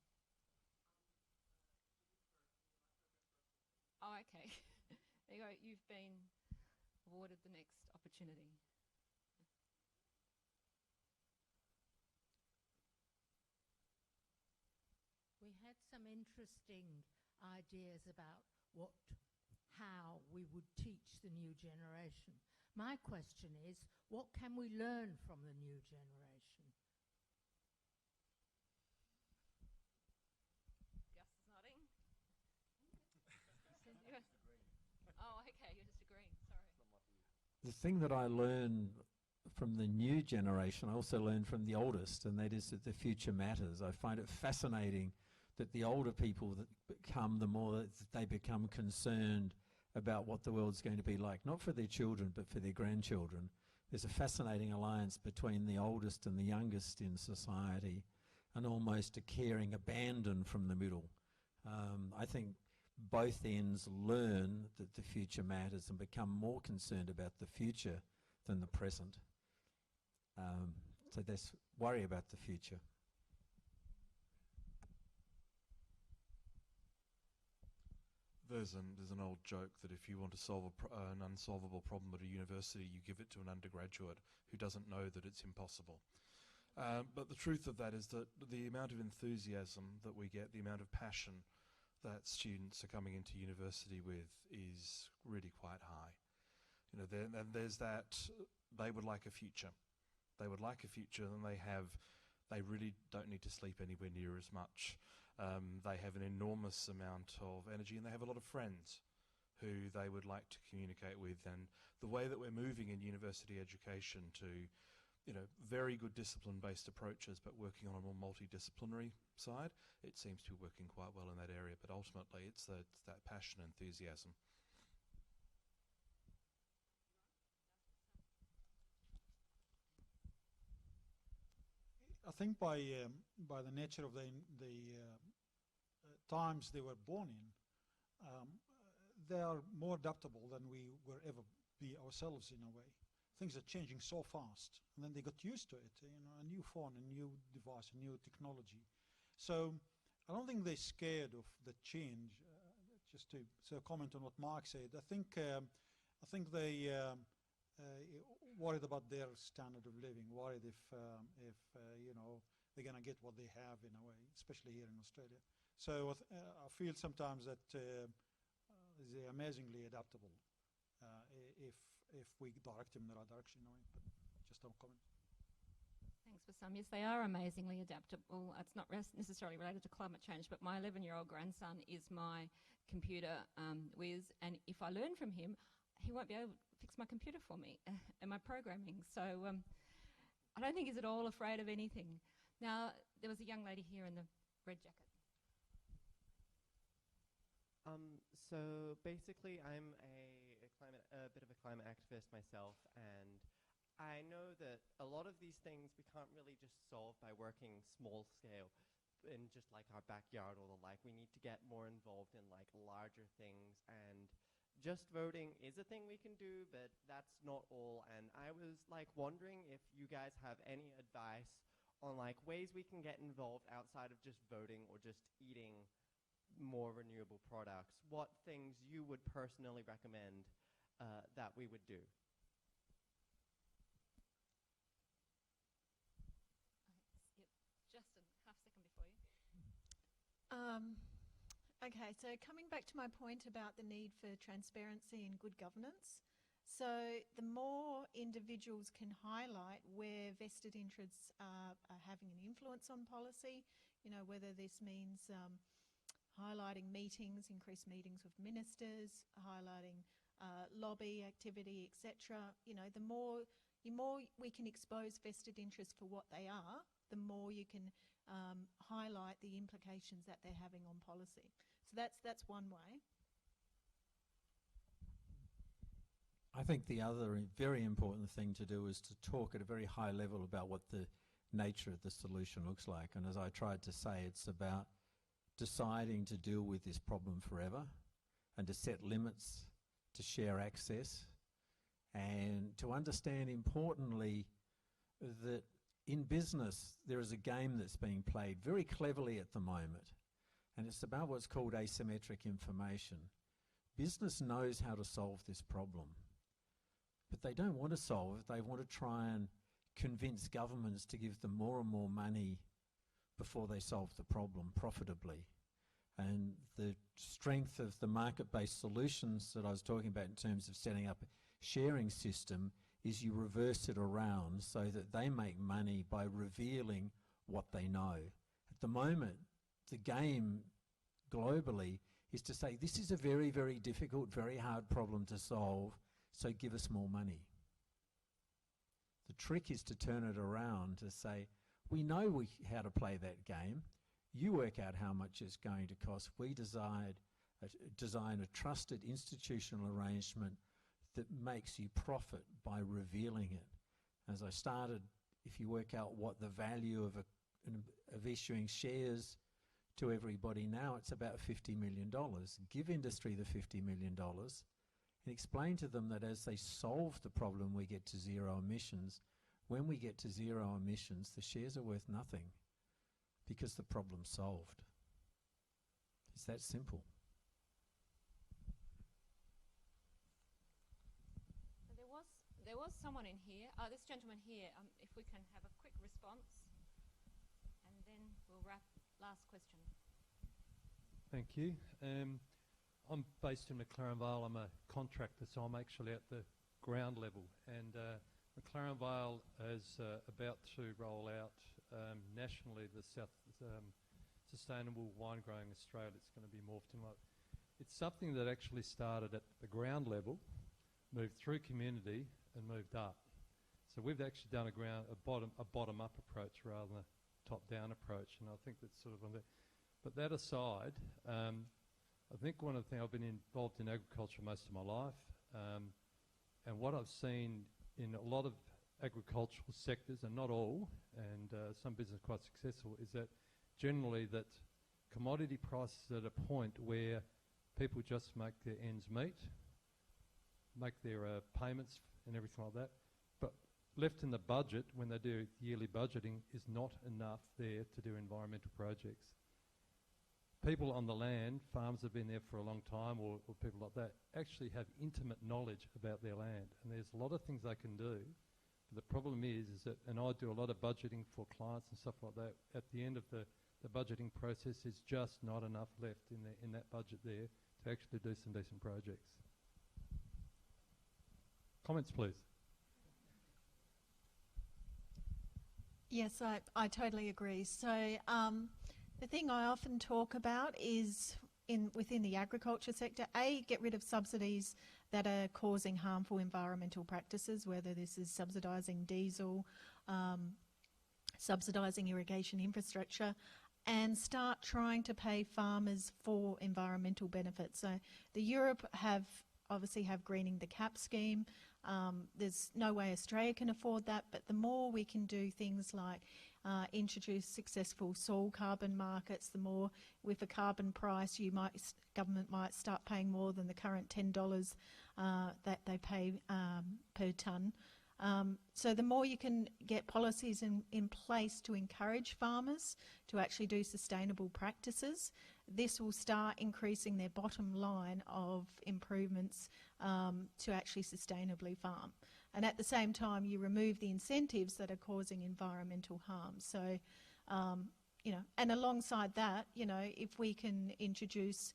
Oh, okay. There you go. You've been awarded the next opportunity. We had some interesting ideas about how we would teach the new generation. My question is, what can we learn from the new generation? Gus is nodding. Oh, okay, you're just agreeing, sorry. The thing that I learn from the new generation, I also learn from the oldest, and that is that the future matters. I find it fascinating that the older people that become, the more that they become concerned about what the world's going to be like, not for their children, but for their grandchildren. There's a fascinating alliance between the oldest and the youngest in society, and almost a caring abandon from the middle. I think both ends learn that the future matters and become more concerned about the future than the present. So let's worry about the future. There's an old joke that if you want to solve an unsolvable problem at a university, you give it to an undergraduate who doesn't know that it's impossible. But the truth of that is that the amount of enthusiasm that we get, the amount of passion that students are coming into university with is really quite high. You know, and there's that, they would like a future. They would like a future, and they really don't need to sleep anywhere near as much. They have an enormous amount of energy, and they have a lot of friends who they would like to communicate with. And the way that we're moving in university education to, you know, very good discipline-based approaches, but working on a more multidisciplinary side, it seems to be working quite well in that area. But ultimately, it's that passion and enthusiasm. I think by the nature of the times they were born in, they are more adaptable than we will ever be ourselves in a way. Things are changing so fast, and then they got used to it. You know, a new phone, a new device, a new technology. So I don't think they're scared of the change. Just to comment on what Mark said, I think they worried about their standard of living, worried if you know, they're going to get what they have in a way, especially here in Australia. So I feel sometimes that they're amazingly adaptable if we direct them in the right direction in a way. But just a comment. Thanks, Bassam. Yes, they are amazingly adaptable. It's not necessarily related to climate change, but my 11-year-old grandson is my computer whiz, and if I learn from him, he won't be able to fix my computer for me and my programming. So I don't think he's at all afraid of anything. Now, there was a young lady here in the red jacket. So basically, I'm a bit of a climate activist myself, and I know that a lot of these things we can't really just solve by working small scale in just like our backyard or the like. We need to get more involved in like larger things, and just voting is a thing we can do, but that's not all. And I was like wondering if you guys have any advice on like ways we can get involved outside of just voting or just eating more renewable products. What things you would personally recommend that we would do? Justin, half a second before you. Okay, so coming back to my point about the need for transparency and good governance. So the more individuals can highlight where vested interests are having an influence on policy, you know, whether this means highlighting meetings, increased meetings with ministers, highlighting lobby activity, etc. You know, the more we can expose vested interests for what they are, the more you can highlight the implications that they're having on policy. So that's one way. I think the other very important thing to do is to talk at a very high level about what the nature of the solution looks like. And as I tried to say, it's about deciding to deal with this problem forever and to set limits, to share access, and to understand importantly that in business there is a game that's being played very cleverly at the moment, and it's about what's called asymmetric information. Business knows how to solve this problem, but they don't want to solve it. They want to try and convince governments to give them more and more money before they solve the problem profitably. And the strength of the market-based solutions that I was talking about in terms of setting up a sharing system is you reverse it around so that they make money by revealing what they know. At the moment, the game globally is to say, this is a very, very difficult, very hard problem to solve, so give us more money. The trick is to turn it around to say, we know how to play that game. You work out how much it's going to cost. We design a trusted institutional arrangement that makes you profit by revealing it. As I started, if you work out what the value of issuing shares to everybody now, it's about $50 million. Give industry the $50 million and explain to them that as they solve the problem, we get to zero emissions. When we get to zero emissions, the shares are worth nothing because the problem's solved. It's that simple. someone in here, this gentleman here, if we can have a quick response, and then we'll wrap. Last question. Thank you. I'm based in McLaren Vale. I'm a contractor, so I'm actually at the ground level. And McLaren Vale is about to roll out nationally the Sustainable Wine Growing Australia. It's going to be morphed in. It's something that actually started at the ground level, moved through community, and moved up. So we've actually done a bottom-up approach rather than a top-down approach, and I think that's sort of on there. But that aside, I think one of the things, I've been involved in agriculture most of my life, and what I've seen in a lot of agricultural sectors, and not all, and some business quite successful, is that generally that commodity prices at a point where people just make their ends meet, make their payments and everything like that, but left in the budget when they do yearly budgeting is not enough there to do environmental projects. People on the land, farms have been there for a long time, or people like that, actually have intimate knowledge about their land, and there's a lot of things they can do. But the problem is that, and I do a lot of budgeting for clients and stuff like that, at the end of the budgeting process, there's just not enough left in that budget there to actually do some decent projects. Comments, please. Yes, I totally agree. So the thing I often talk about is within the agriculture sector, get rid of subsidies that are causing harmful environmental practices, whether this is subsidising diesel, subsidising irrigation infrastructure, and start trying to pay farmers for environmental benefits. So the Europe obviously have greening the cap scheme. There's no way Australia can afford that, but the more we can do things like introduce successful soil carbon markets, the more with a carbon price government might start paying more than the current $10 that they pay per tonne. So the more you can get policies in place to encourage farmers to actually do sustainable practices, this will start increasing their bottom line of improvements to actually sustainably farm. And at the same time, you remove the incentives that are causing environmental harm. So, and alongside that, if we can introduce,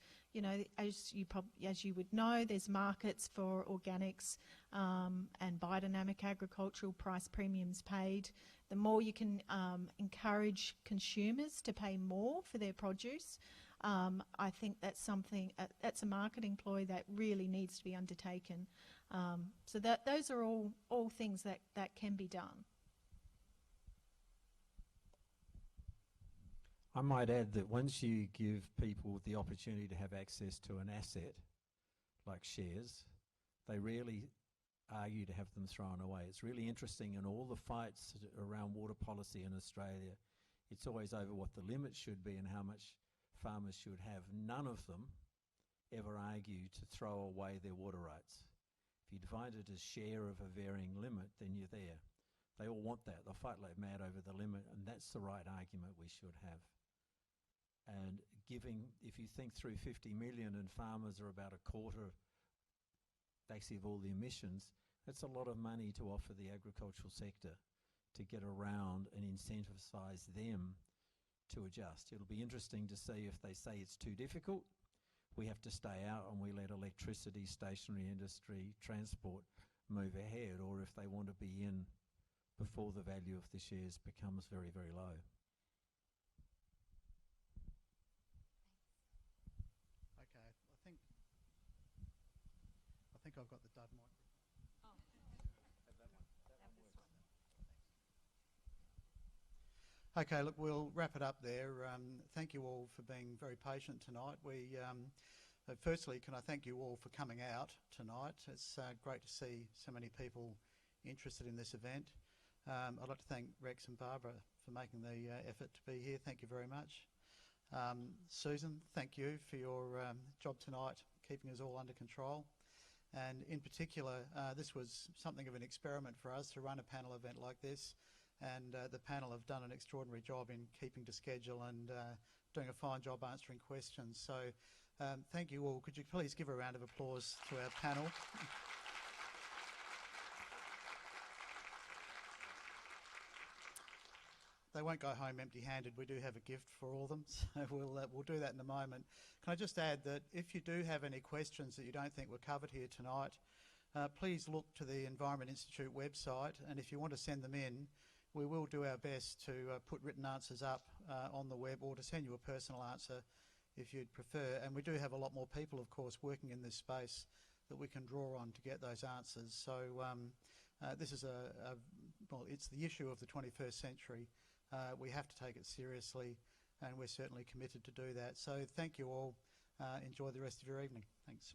as you would know, there's markets for organics and biodynamic agricultural price premiums paid. The more you can encourage consumers to pay more for their produce, I think that's something, that's a marketing ploy that really needs to be undertaken. So those are all things that can be done. I might add that once you give people the opportunity to have access to an asset like shares, they rarely argue to have them thrown away. It's really interesting in all the fights around water policy in Australia, it's always over what the limit should be and how much farmers should have. None of them ever argue to throw away their water rights. If you define it as share of a varying limit, then you're there. They all want that. They'll fight like mad over the limit, and that's the right argument we should have. And if you think through 50 million and farmers are about a quarter basically of all the emissions, that's a lot of money to offer the agricultural sector to get around and incentivise them to adjust. It'll be interesting to see if they say it's too difficult, we have to stay out and we let electricity, stationary industry, transport move ahead, or if they want to be in before the value of the shares becomes very, very low. Okay, I think I've got the dud microphone. Okay, look, we'll wrap it up there. Thank you all for being very patient tonight. Firstly, can I thank you all for coming out tonight? It's great to see so many people interested in this event. I'd like to thank Rex and Barbara for making the effort to be here. Thank you very much. Susan, thank you for your job tonight, keeping us all under control. And in particular, this was something of an experiment for us to run a panel event like this. And the panel have done an extraordinary job in keeping to schedule and doing a fine job answering questions. So thank you all. Could you please give a round of applause to our panel? they won't go home empty-handed. We do have a gift for all of them, so we'll do that in a moment. Can I just add that if you do have any questions that you don't think were covered here tonight, please look to the Environment Institute website, and if you want to send them in, we will do our best to put written answers up on the web, or to send you a personal answer if you'd prefer. And we do have a lot more people, of course, working in this space that we can draw on to get those answers. So this is well, it's the issue of the 21st century. We have to take it seriously, and we're certainly committed to do that. So thank you all. Enjoy the rest of your evening. Thanks.